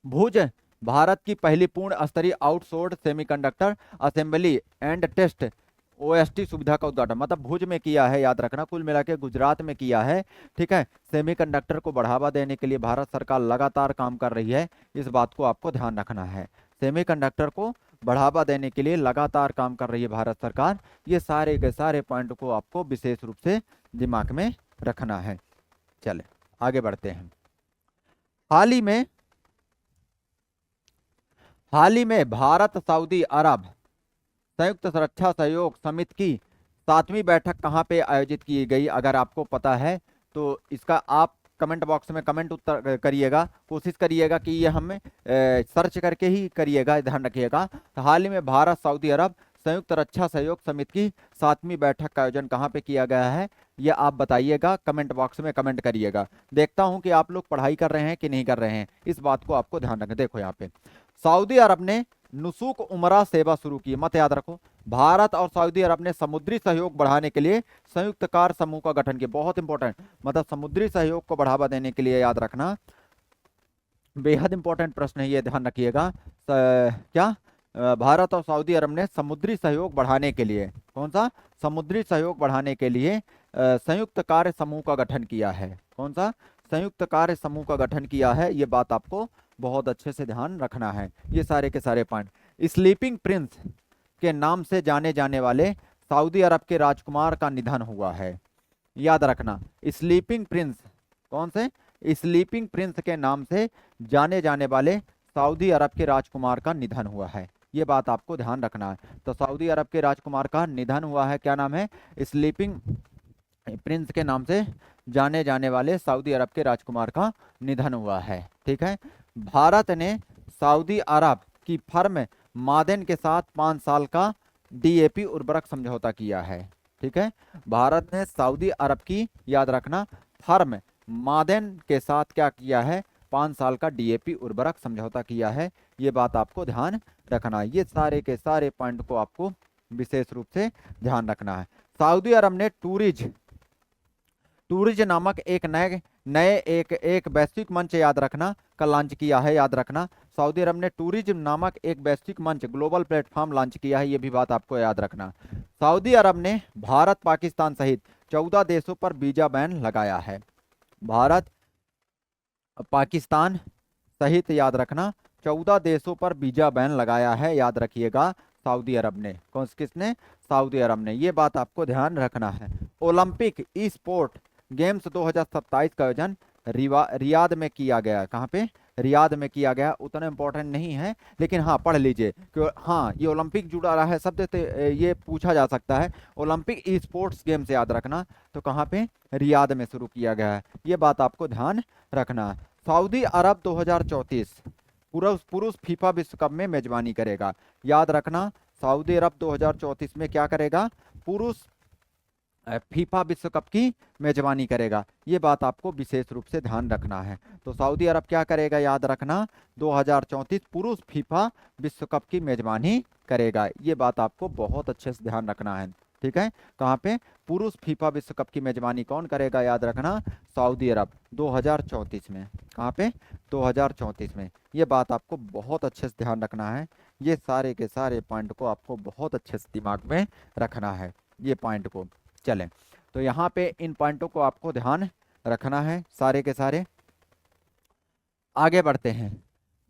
A: भुज भारत की पहली पूर्ण स्तरीय outsource semiconductor assembly and test OST सुविधा का उद्घाटन, मतलब भुज में किया है। याद रखना, कुल मिला के गुजरात में किया है, ठीक है। सेमीकंडक्टर को बढ़ावा देने के लिए भारत सरकार लगातार काम कर रही है। इस बात को आपको ध्यान रखना है। सेमीकंडक्टर को बढ़ावा देने के लिए लगातार काम कर रही है भारत सरकार। ये सारे के सारे पॉइंट को आपको विशेष रूप से दिमाग में रखना है। चले आगे बढ़ते हैं। हाल ही में भारत सऊदी अरब संयुक्त सुरक्षा सहयोग समिति की 7वीं बैठक कहां पे आयोजित की गई? अगर आपको पता है तो इसका आप कमेंट बॉक्स में कमेंट उत्तर करिएगा, कोशिश करिएगा कि ये हमें सर्च करके ही करिएगा, ध्यान रखिएगा। तो हाल ही में भारत सऊदी अरब संयुक्त रक्षा सहयोग समिति की 7वीं बैठक का आयोजन कहाँ पे किया गया है? ये आप बताइएगा, कमेंट बॉक्स में कमेंट करिएगा। देखता हूं कि आप लोग पढ़ाई कर रहे हैं कि नहीं कर रहे हैं, इस बात को आपको ध्यान रखना। देखो यहाँ पे सऊदी अरब ने नुसूक उमरा सेवा शुरू की। मत याद रखो, भारत और सऊदी अरब ने समुद्री सहयोग बढ़ाने के लिए संयुक्त कार्य समूह का गठन किया। बहुत इंपॉर्टेंट, मतलब समुद्री सहयोग को बढ़ावा देने के लिए, याद रखना, बेहद इंपॉर्टेंट प्रश्न है ये, ध्यान रखिएगा। क्या भारत और सऊदी अरब ने समुद्री सहयोग बढ़ाने के लिए, कौन सा? समुद्री सहयोग बढ़ाने के लिए संयुक्त कार्य समूह का गठन किया है। कौन सा? संयुक्त कार्य समूह का गठन किया है। ये बात आपको बहुत अच्छे से ध्यान रखना है। ये सारे के सारे पॉइंट। स्लीपिंग प्रिंस के नाम से जाने जाने वाले सऊदी अरब के राजकुमार का निधन हुआ है। याद रखना, स्लीपिंग प्रिंस, कौन से? स्लीपिंग प्रिंस के नाम से जाने जाने वाले सऊदी अरब के राजकुमार का निधन हुआ है। ये बात आपको ध्यान रखना है। तो सऊदी अरब के राजकुमार का निधन हुआ है, क्या नाम है, स्लीपिंग प्रिंस के नाम से जाने जाने वाले सऊदी अरब के राजकुमार का निधन हुआ है। ठीक है। भारत ने सऊदी अरब की फर्म मादेन के साथ 5 साल का डीएपी उर्वरक समझौता किया है। ठीक है। भारत ने सऊदी अरब की, याद रखना, फर्म मादेन के साथ क्या किया है, 5 साल का डीएपी उर्वरक समझौता किया है। ये बात आपको ध्यान रखना है। ये सारे के सारे पॉइंट को आपको विशेष रूप से ध्यान रखना है। सऊदी अरब ने टूरिज नामक एक नए एक वैश्विक मंच, याद रखना, का लॉन्च किया है। याद रखना, सऊदी अरब ने टूरिज्म नामक एक वैश्विक मंच, ग्लोबल प्लेटफॉर्म लॉन्च किया है। ये भी बात आपको याद रखना। सऊदी अरब ने भारत, पाकिस्तान सहित 14 देशों पर वीजा बैन लगाया है। भारत, पाकिस्तान सहित, याद रखना, 14 देशों पर वीजा बैन लगाया है। याद रखिएगा, सऊदी अरब ने। किसने? सऊदी अरब ने। ये बात आपको ध्यान रखना है। ओलंपिक ई स्पोर्ट गेम्स 2027 का आयोजन रियाद में किया गया। कहाँ पे? रियाद में किया गया। उतना इंपॉर्टेंट नहीं है, लेकिन हाँ पढ़ लीजिए कि हाँ ये ओलंपिक जुड़ा रहा है शब्द, तो ये पूछा जा सकता है। ओलंपिक ई स्पोर्ट्स गेम्स, याद रखना, तो कहाँ पे? रियाद में शुरू किया गया है। ये बात आपको ध्यान रखना है। सऊदी अरब 2034 पुरुष फीफा विश्व कप में मेजबानी करेगा। याद रखना, सऊदी अरब 2034 में क्या करेगा? पुरुष फीफा विश्व कप की मेजबानी करेगा। ये बात आपको विशेष रूप से ध्यान रखना है। तो सऊदी अरब क्या करेगा? याद रखना, 2034 पुरुष फीफा विश्व कप की मेजबानी करेगा। ये बात आपको बहुत अच्छे से ध्यान रखना है। ठीक है। कहाँ पे? पुरुष फीफा विश्व कप की मेजबानी कौन करेगा? याद रखना, सऊदी अरब 2034 में। कहाँ पे? 2034 में। ये बात आपको बहुत अच्छे से ध्यान रखना है। ये सारे के सारे पॉइंट को आपको बहुत अच्छे से दिमाग में रखना है। ये पॉइंट को चलें, तो यहाँ पे इन पॉइंटों को आपको ध्यान रखना है सारे के सारे। आगे बढ़ते हैं।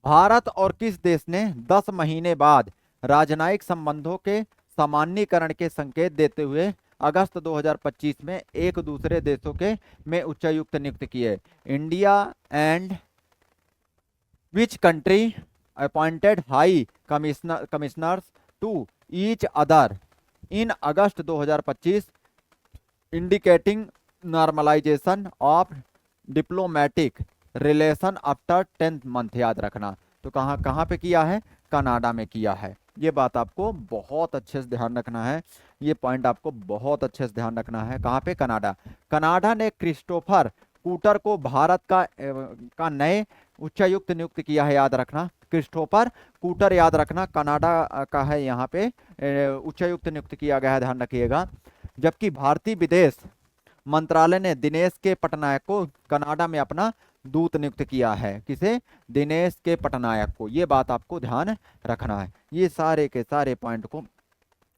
A: भारत और किस देश ने 10 महीने बाद राजनयिक संबंधों के सामान्यीकरण के संकेत देते हुए अगस्त 2025 में एक दूसरे देशों के में उच्चायुक्त नियुक्त किए? India and which country appointed high commissioners to each other in August 2025 indicating normalisation of diplomatic relation after 10th month. याद रखना, तो कहाँ कहाँ पे किया है? कनाडा में किया है। ये बात आपको बहुत अच्छे से ध्यान रखना है। ये पॉइंट आपको बहुत अच्छे से ध्यान रखना है। कहाँ पे? कनाडा। कनाडा ने क्रिस्टोफर कूटर को भारत का नए उच्चायुक्त नियुक्त किया है। याद रखना, क्रिस्टोफर कूटर, याद रखना, कनाडा का है। यहाँ पे उच्चायुक्त नियुक्त किया गया है, ध्यान रखिएगा। जबकि भारतीय विदेश मंत्रालय ने दिनेश के पटनायक को कनाडा में अपना दूत नियुक्त किया है। किसे? दिनेश के पटनायक को। ये बात आपको ध्यान रखना है। ये सारे के सारे पॉइंट को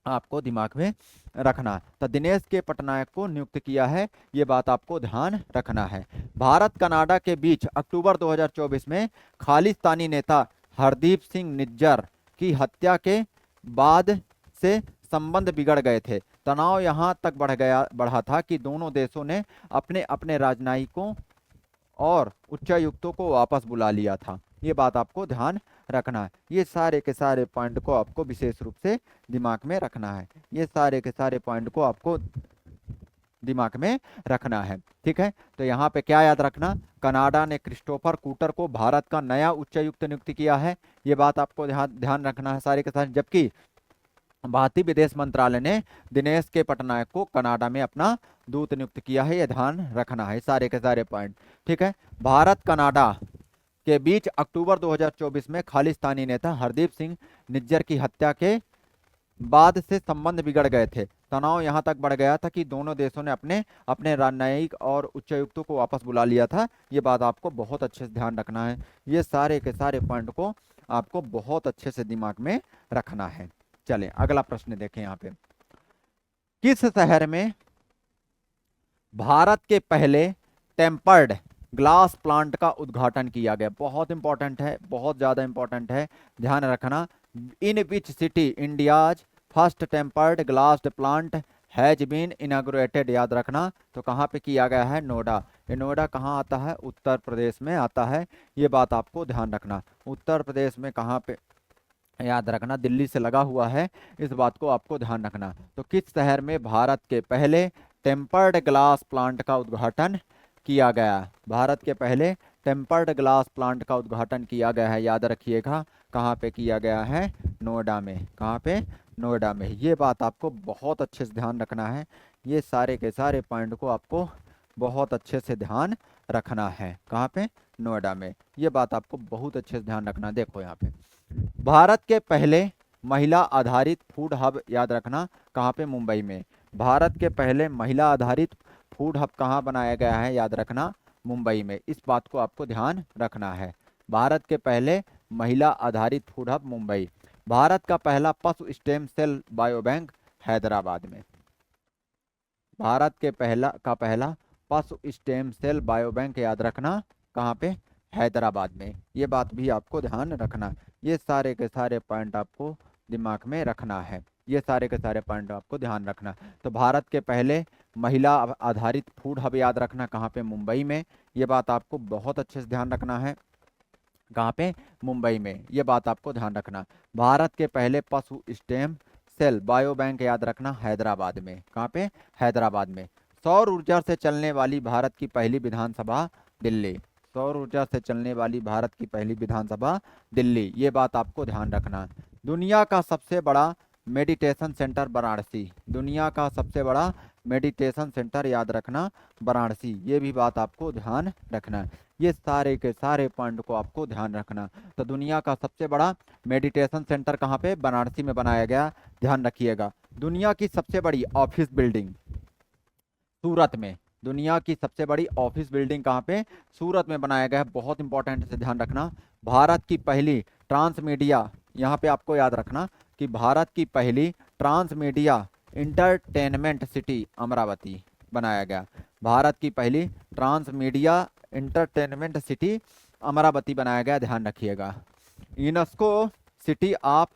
A: आपको दिमाग में रखना है। तो दिनेश के पटनायक को नियुक्त किया है। ये बात आपको ध्यान रखना है। भारत कनाडा के बीच अक्टूबर 2024 में खालिस्तानी नेता हरदीप सिंह निज्जर की हत्या के बाद से संबंध बिगड़ गए थे। तनाव यहां तक बढ़ा था कि दोनों देशों ने अपने अपने राजनयिकों और उच्चायुक्तों को वापस बुला लिया था। ये बात आपको ध्यान रखना है। ये सारे के सारे पॉइंट को आपको विशेष रूप से दिमाग में रखना है। ये सारे के सारे पॉइंट को आपको दिमाग में रखना है। ठीक है। तो यहाँ पे क्या याद रखना? कनाडा ने क्रिस्टोफर कूटर को भारत का नया उच्चायुक्त नियुक्त किया है। ये बात आपको ध्यान रखना है सारे के सारे। जबकि भारतीय विदेश मंत्रालय ने दिनेश के पटनायक को कनाडा में अपना दूत नियुक्त किया है। यह ध्यान रखना है सारे के सारे पॉइंट। ठीक है। भारत कनाडा के बीच अक्टूबर 2024 में खालिस्तानी नेता हरदीप सिंह निज्जर की हत्या के बाद से संबंध बिगड़ गए थे। तनाव यहां तक बढ़ गया था कि दोनों देशों ने अपने अपने राजनयिक और उच्चायुक्तों को वापस बुला लिया था। ये बात आपको बहुत अच्छे से ध्यान रखना है। ये सारे के सारे पॉइंट को आपको बहुत अच्छे से दिमाग में रखना है। चलें अगला प्रश्न देखें। यहाँ पे किस शहर में भारत के पहले टेम्पर्ड ग्लास प्लांट का उद्घाटन किया गया? बहुत इंपॉर्टेंट है, बहुत ज्यादा इंपॉर्टेंट है, ध्यान रखना। In which city India's first tempered glass plant has been inaugurated? याद रखना, तो कहाँ पे किया गया है? नोएडा। ये नोएडा कहाँ आता है? उत्तर प्रदेश में आता है। ये बात आपको ध्यान रखना। उत्तर प्रदेश में कहाँ पे याद रखना, दिल्ली से लगा हुआ है, इस बात को आपको ध्यान रखना। तो किस शहर में भारत के पहले टेम्पर्ड ग्लास प्लांट का उद्घाटन किया गया? भारत के पहले टेम्पर्ड ग्लास प्लांट का उद्घाटन किया गया है, याद रखिएगा। कहाँ पे किया गया है? नोएडा में। कहाँ पे? नोएडा में। ये बात आपको बहुत अच्छे से ध्यान रखना है, ये सारे के सारे पॉइंट को आपको बहुत अच्छे से ध्यान रखना है। कहाँ पे? नोएडा में। ये बात आपको बहुत अच्छे से ध्यान रखना। देखो यहाँ पे भारत के पहले महिला आधारित फूड हब, याद रखना, कहाँ पे? मुंबई में। भारत के पहले महिला आधारित फूड हब कहाँ बनाया गया है? याद रखना, मुंबई में। इस बात को आपको ध्यान रखना है। भारत के पहले महिला आधारित फूड हब मुंबई। भारत का पहला पशु stem cell bio bank Hyderabad में। भारत के पहला पशु स्टेम सेल बायो बैंक, याद रखना, कहाँ पे? हैदराबाद में। ये बात भी आपको ध्यान रखना। ये सारे के सारे पॉइंट आपको दिमाग में रखना है, ये सारे के सारे पॉइंट आपको ध्यान रखना। तो भारत के पहले महिला आधारित फूड हब, याद रखना, कहाँ पे? मुंबई में। ये बात आपको बहुत अच्छे से ध्यान रखना है। कहाँ पे? मुंबई में। ये बात आपको ध्यान रखना। भारत के पहले पशु स्टेम सेल बायो बैंक, याद रखना, हैदराबाद में। कहाँ पे? हैदराबाद में। सौर ऊर्जा से चलने वाली भारत की पहली विधानसभा दिल्ली। सौर ऊर्जा से चलने वाली भारत की पहली विधानसभा दिल्ली। ये बात आपको ध्यान रखना। दुनिया का सबसे बड़ा मेडिटेशन सेंटर वाराणसी। दुनिया का सबसे बड़ा मेडिटेशन सेंटर, याद रखना, वाराणसी। ये भी बात आपको ध्यान रखना। ये सारे के सारे पॉइंट को आपको ध्यान रखना। तो दुनिया का सबसे बड़ा मेडिटेशन सेंटर कहाँ पे? वाराणसी में बनाया गया, ध्यान रखिएगा। दुनिया की सबसे बड़ी ऑफिस बिल्डिंग सूरत में। दुनिया की सबसे बड़ी ऑफिस बिल्डिंग कहाँ पे? सूरत में बनाया गया है, बहुत इंपॉर्टेंट से ध्यान रखना। भारत की पहली ट्रांसमीडिया, यहाँ पे आपको याद रखना कि भारत की पहली ट्रांसमीडिया इंटरटेनमेंट सिटी अमरावती बनाया गया। भारत की पहली ट्रांसमीडिया इंटरटेनमेंट सिटी अमरावती बनाया गया, ध्यान रखिएगा। यूनेस्को सिटी ऑफ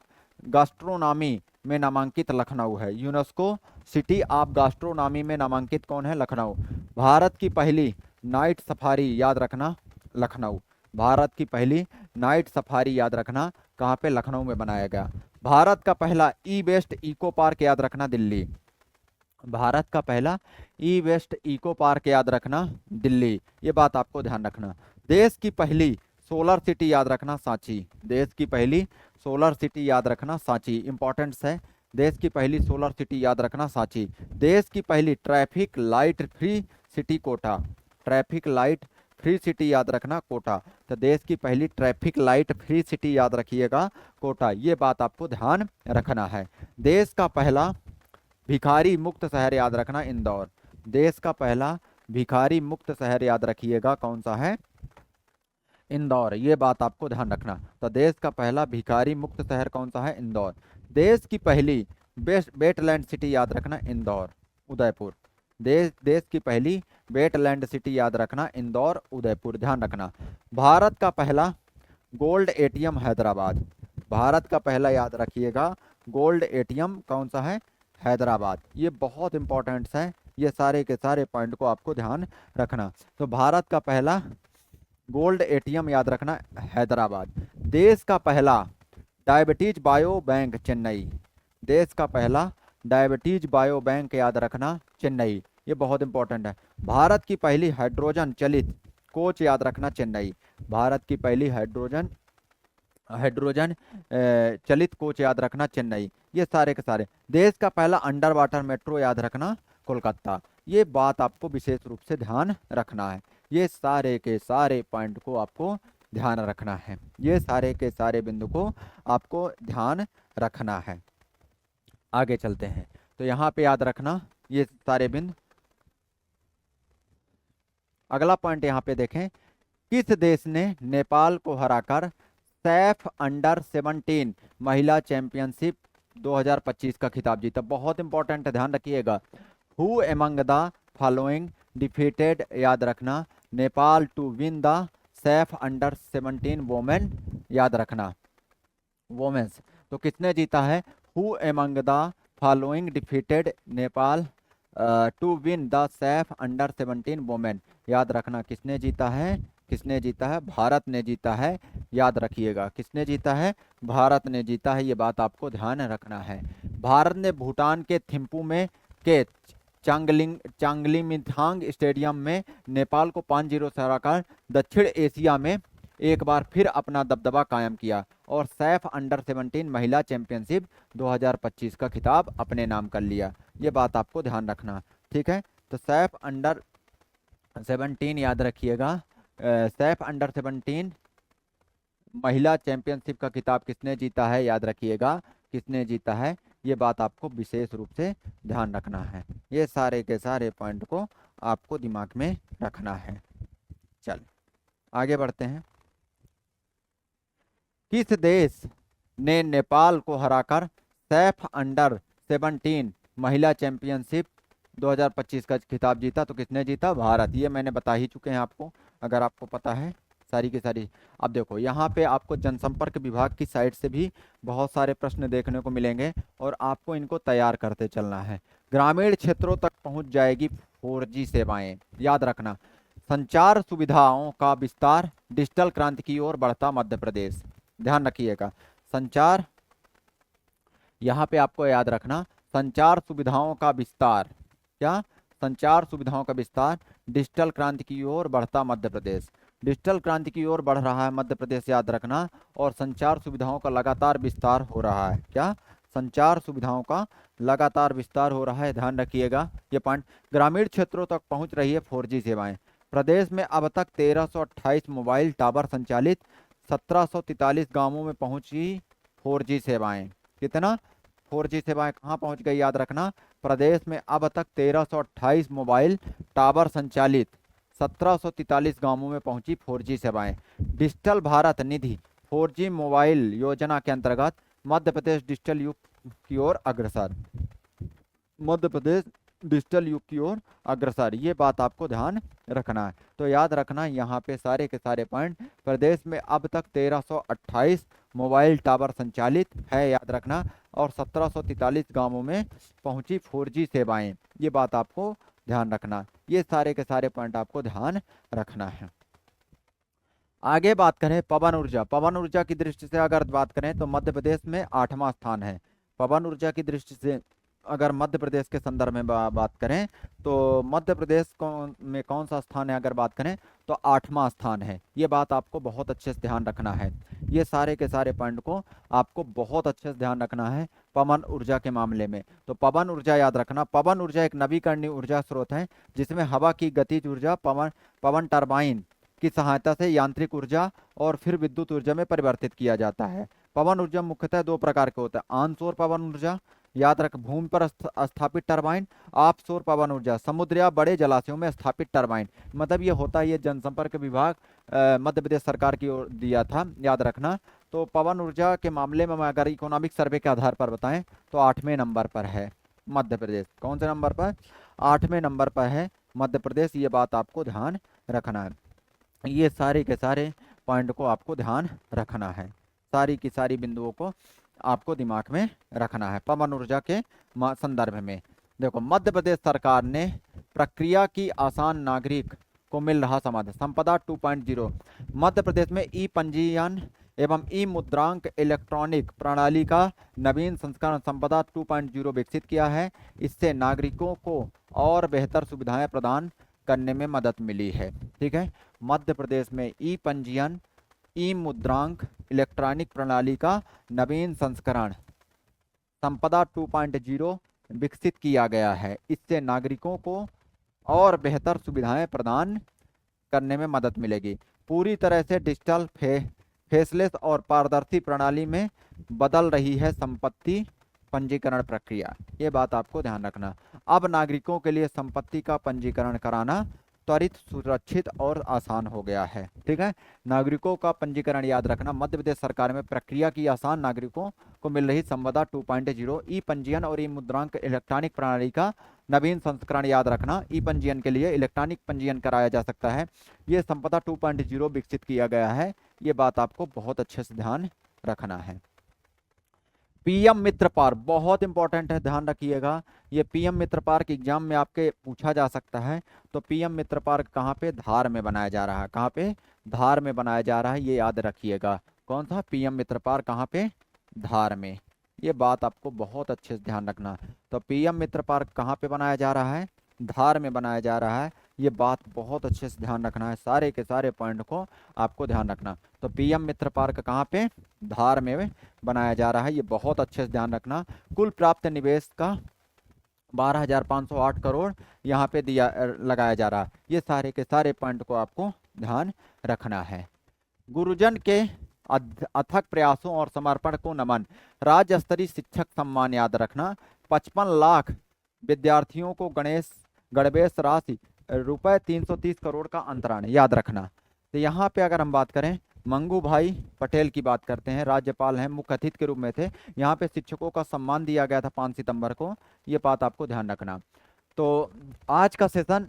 A: गास्ट्रोनॉमी में नामांकित लखनऊ है। यूनेस्को सिटी ऑफ गास्ट्रोनॉमी में नामांकित कौन है? लखनऊ। भारत की पहली नाइट सफारी, याद रखना, लखनऊ। भारत की पहली नाइट सफारी, याद रखना, कहाँ पे? लखनऊ में बनाया गया। भारत का पहला ई वेस्ट इको पार्क, याद रखना, दिल्ली। भारत का पहला ई वेस्ट इको पार्क, याद रखना, दिल्ली। ये बात आपको ध्यान रखना। देश की पहली सोलर सिटी, याद रखना, सांची। देश की पहली सोलर सिटी, याद रखना, सांची। इंपॉर्टेंट है, देश की पहली सोलर सिटी, याद रखना, सांची। देश की पहली traffic light free city Kota. Traffic light free city, याद रखना, कोटा। तो देश की पहली ट्रैफिक लाइट फ्री सिटी, याद रखिएगा, कोटा। ये बात आपको ध्यान रखना है। देश का पहला भिखारी मुक्त शहर, याद रखना, इंदौर। देश का पहला भिखारी मुक्त शहर, याद रखिएगा, कौन सा है? इंदौर। ये बात आपको ध्यान रखना। तो देश का पहला भिखारी मुक्त शहर कौन सा है? इंदौर। देश की पहली वेटलैंड सिटी, याद रखना, इंदौर, उदयपुर। देश की पहली वेटलैंड सिटी, याद रखना, इंदौर, उदयपुर, ध्यान रखना। भारत का पहला गोल्ड एटीएम हैदराबाद। भारत का पहला, याद रखिएगा, गोल्ड एटीएम कौन सा है? हैदराबाद। ये बहुत इंपॉर्टेंट है, ये सारे के सारे पॉइंट को आपको ध्यान रखना। तो भारत का पहला गोल्ड एटीएम, याद रखना, हैदराबाद। देश का पहला डायबिटीज बायो बैंक, चेन्नई। देश का पहला डायबिटीज बायो बैंक, याद रखना, चेन्नई। ये बहुत इंपॉर्टेंट है। भारत की पहली हाइड्रोजन चलित कोच, याद रखना, चेन्नई। भारत की पहली हाइड्रोजन चलित कोच, याद रखना, चेन्नई। ये सारे के सारे। देश का पहला अंडर वाटर मेट्रो, याद रखना, कोलकाता। ये बात आपको विशेष रूप से ध्यान रखना है। ये सारे के सारे पॉइंट को आपको ध्यान रखना है, ये सारे के सारे बिंदु को आपको ध्यान रखना है। आगे चलते हैं। तो यहाँ पे याद रखना ये सारे बिंदु। अगला पॉइंट यहाँ पे देखें, किस देश ने नेपाल को हराकर सैफ अंडर 17 महिला चैंपियनशिप 2025 का खिताब जीता? बहुत इंपॉर्टेंट, ध्यान रखिएगा। Who among the following defeated, याद रखना, Nepal to win the SAFF under 17 women, याद रखना, वोमेन्स। तो किसने जीता है? Who among the following defeated Nepal to win the SAFF under 17 women, याद रखना, किसने जीता है? किसने जीता है? भारत ने जीता है याद रखिएगा। किसने जीता है? भारत ने जीता है, ये बात आपको ध्यान रखना है। भारत ने भूटान के थिम्पू में के चांगलिमिथांग स्टेडियम में नेपाल को 5-0 से हराकर दक्षिण एशिया में एक बार फिर अपना दबदबा कायम किया और सैफ अंडर 17 महिला चैंपियनशिप 2025 का खिताब अपने नाम कर लिया। ये बात आपको ध्यान रखना, ठीक है। तो सैफ अंडर 17 याद रखिएगा, सैफ अंडर 17 महिला चैंपियनशिप का खिताब किसने जीता है? याद रखिएगा किसने जीता है, ये बात आपको विशेष रूप से ध्यान रखना है। ये सारे के सारे पॉइंट को आपको दिमाग में रखना है। चल आगे बढ़ते हैं। किस देश ने नेपाल को हराकर सैफ अंडर 17 महिला चैंपियनशिप 2025 का खिताब जीता? तो किसने जीता? भारत। ये मैंने बता ही चुके हैं आपको, अगर आपको पता है सारी की सारी। अब देखो यहाँ पे आपको जनसंपर्क विभाग की साइड से भी बहुत सारे प्रश्न देखने को मिलेंगे और आपको इनको तैयार करते चलना है। ग्रामीण क्षेत्रों तक पहुंच जाएगी 4G सेवाएं, याद रखना। संचार सुविधाओं का विस्तार, डिजिटल क्रांति की ओर बढ़ता मध्य प्रदेश। ध्यान रखिएगा, संचार, यहाँ पे आपको याद रखना, संचार सुविधाओं का विस्तार, क्या? संचार सुविधाओं का विस्तार, डिजिटल क्रांति की ओर बढ़ता मध्य प्रदेश। डिजिटल क्रांति की ओर बढ़ रहा है मध्य प्रदेश, याद रखना। और संचार सुविधाओं का लगातार विस्तार हो रहा है, क्या? संचार सुविधाओं का लगातार विस्तार हो रहा है, ध्यान रखिएगा ये पॉइंट। ग्रामीण क्षेत्रों तक पहुंच रही है 4G सेवाएं। प्रदेश में अब तक 1328 मोबाइल टावर संचालित, 1743 गांवों में पहुंची 4G सेवाएं। कितना? 4G सेवाएं कहाँ पहुंच गई? याद रखना, प्रदेश में अब तक 1328 मोबाइल टावर संचालित, 1743 गांवों में पहुंची 4G सेवाएं। डिजिटल भारत निधि 4G मोबाइल योजना के अंतर्गत मध्य प्रदेश डिजिटल युग की ओर अग्रसर। मध्य प्रदेश डिजिटल युग की ओर अग्रसर, ये बात आपको ध्यान रखना है। तो याद रखना यहाँ पे सारे के सारे पॉइंट। प्रदेश में अब तक 1328 मोबाइल टावर संचालित है, याद रखना। और 1743 गांवों में पहुंची 4G सेवाएं, ये बात आपको ध्यान रखना। ये सारे के सारे पॉइंट आपको ध्यान रखना है। आगे बात करें पवन ऊर्जा। पवन ऊर्जा की दृष्टि से अगर बात करें तो मध्य प्रदेश में 8वां स्थान है। पवन ऊर्जा की दृष्टि से अगर मध्य प्रदेश के संदर्भ में बात करें तो मध्य प्रदेश में कौन सा स्थान है? अगर बात करें तो 8वां स्थान है। ये बात आपको बहुत अच्छे से ध्यान रखना है। ये सारे के सारे पॉइंट को आपको बहुत अच्छे से ध्यान रखना है पवन ऊर्जा के मामले में। तो पवन ऊर्जा याद रखना, पवन ऊर्जा एक नवीकरणीय ऊर्जा स्रोत है जिसमें हवा की गतिज ऊर्जा पवन टरबाइन की सहायता से यांत्रिक ऊर्जा और फिर विद्युत ऊर्जा में परिवर्तित किया जाता है। पवन ऊर्जा मुख्यतः 2 प्रकार के होता है, ऑन शोर पवन ऊर्जा, याद रख, भूमि पर स्थापित टरबाइन, ऑफ शोर पवन ऊर्जा, समुद्र या बड़े जलाशयों में स्थापित टरबाइन। मतलब ये होता है, ये जनसंपर्क विभाग मध्य प्रदेश सरकार की ओर दिया था, याद रखना। तो पवन ऊर्जा के मामले में अगर इकोनॉमिक सर्वे के आधार पर बताएं तो 8वें नंबर पर है मध्य प्रदेश। कौन से नंबर पर? 8वें नंबर पर है मध्य प्रदेश, ये बात आपको ध्यान रखना है। ये सारे के सारे पॉइंट को आपको ध्यान रखना है, सारी की सारी बिंदुओं को आपको दिमाग में रखना है पवन ऊर्जा के संदर्भ में। देखो, मध्य प्रदेश सरकार ने प्रक्रिया की आसान नागरिक को मिल रहा समाधान, संपदा 2.0। मध्य प्रदेश में ई पंजीयन एवं ई मुद्रांक इलेक्ट्रॉनिक प्रणाली का नवीन संस्करण संपदा 2.0 विकसित किया है। इससे नागरिकों को और बेहतर सुविधाएं प्रदान करने में मदद मिली है, ठीक है। मध्य प्रदेश में ई पंजीयन ई मुद्रांक इलेक्ट्रॉनिक प्रणाली का नवीन संस्करण संपदा 2.0 विकसित किया गया है। इससे नागरिकों को और बेहतर सुविधाएं प्रदान करने में मदद मिलेगी। पूरी तरह से डिजिटल फेसलेस और पारदर्शी प्रणाली में बदल रही है संपत्ति पंजीकरण प्रक्रिया, ये बात आपको ध्यान रखना। अब नागरिकों के लिए संपत्ति का पंजीकरण कराना त्वरित, सुरक्षित और आसान हो गया है, ठीक है। नागरिकों का पंजीकरण याद रखना, मध्य प्रदेश सरकार में प्रक्रिया की आसान नागरिकों को मिल रही संपदा 2.0 ई पंजीयन और ई मुद्रांक इलेक्ट्रॉनिक प्रणाली का नवीन संस्करण, याद रखना। ई पंजीयन के लिए इलेक्ट्रॉनिक पंजीयन कराया जा सकता है, ये संपदा 2.0 विकसित किया गया है, ये बात आपको बहुत अच्छे से ध्यान रखना है। पीएम मित्र पार्क बहुत इंपॉर्टेंट है, ध्यान रखिएगा। ये पीएम मित्र पार्क एग्जाम में आपके पूछा जा सकता है। तो पीएम मित्र पार्क कहाँ पे? धार में बनाया जा रहा है। कहाँ पे? धार में बनाया जा रहा है, ये याद रखिएगा। कौन सा? पीएम मित्र पार्क कहाँ पे? धार में। ये बात आपको बहुत अच्छे से ध्यान रखना। तो पीएम मित्र पार्क कहाँ पे बनाया जा रहा है? धार में बनाया जा रहा है। ये बात बहुत अच्छे से ध्यान रखना है, सारे के सारे पॉइंट को आपको ध्यान रखना। तो पीएम मित्र पार्क कहाँ पे? धार में बनाया जा रहा है, ये बहुत अच्छे से ध्यान रखना। कुल प्राप्त निवेश का 12,508 करोड़ यहाँ पे दिया लगाया जा रहा है। ये सारे के सारे पॉइंट को आपको ध्यान रखना है। गुरुजन के अथक प्रयासों और समर्पण को नमन। राज्य स्तरीय शिक्षक सम्मान याद रखना। 55 लाख विद्यार्थियों को गणवेश राशि रुपए 330 करोड़ का अंतरण याद रखना। तो यहाँ पे अगर हम बात करें, मंगू भाई पटेल की बात करते हैं, राज्यपाल हैं, मुख्य अतिथि के रूप में थे। यहाँ पे शिक्षकों का सम्मान दिया गया था 5 सितंबर को। ये बात आपको ध्यान रखना। तो आज का सेशन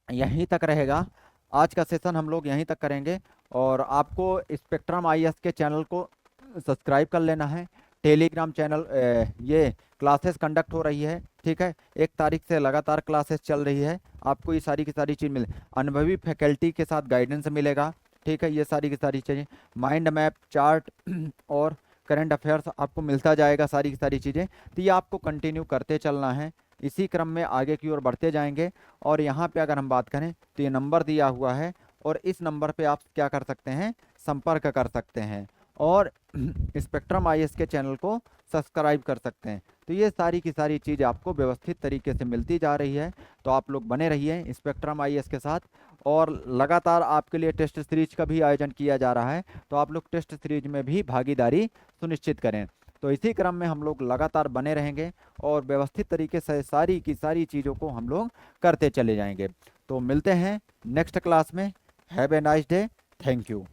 A: यहीं तक रहेगा। आज का सेशन हम लोग यहीं तक करेंगे और आपको स्पेक्ट्रम आईएएस के चैनल को सब्सक्राइब कर लेना है। टेलीग्राम चैनल ये क्लासेस कंडक्ट हो रही है, ठीक है। 1 तारीख से लगातार क्लासेस चल रही है। आपको ये सारी की सारी चीज़ मिले, अनुभवी फैकल्टी के साथ गाइडेंस मिलेगा, ठीक है। ये सारी की सारी चीज़ें, माइंड मैप, चार्ट और करंट अफेयर्स आपको मिलता जाएगा, सारी की सारी चीज़ें। तो ये आपको कंटिन्यू करते चलना है, इसी क्रम में आगे की ओर बढ़ते जाएंगे। और यहाँ पे अगर हम बात करें तो ये नंबर दिया हुआ है और इस नंबर पे आप क्या कर सकते हैं? संपर्क कर सकते हैं और स्पेक्ट्रम आईएएस के चैनल को सब्सक्राइब कर सकते हैं। तो ये सारी की सारी चीज़ आपको व्यवस्थित तरीके से मिलती जा रही है। तो आप लोग बने रहिए स्पेक्ट्रम आईएएस के साथ। और लगातार आपके लिए टेस्ट सीरीज का भी आयोजन किया जा रहा है, तो आप लोग टेस्ट सीरीज में भी भागीदारी सुनिश्चित करें। तो इसी क्रम में हम लोग लगातार बने रहेंगे और व्यवस्थित तरीके से सारी की सारी चीज़ों को हम लोग करते चले जाएंगे। तो मिलते हैं नेक्स्ट क्लास में। Have a nice day. Thank you.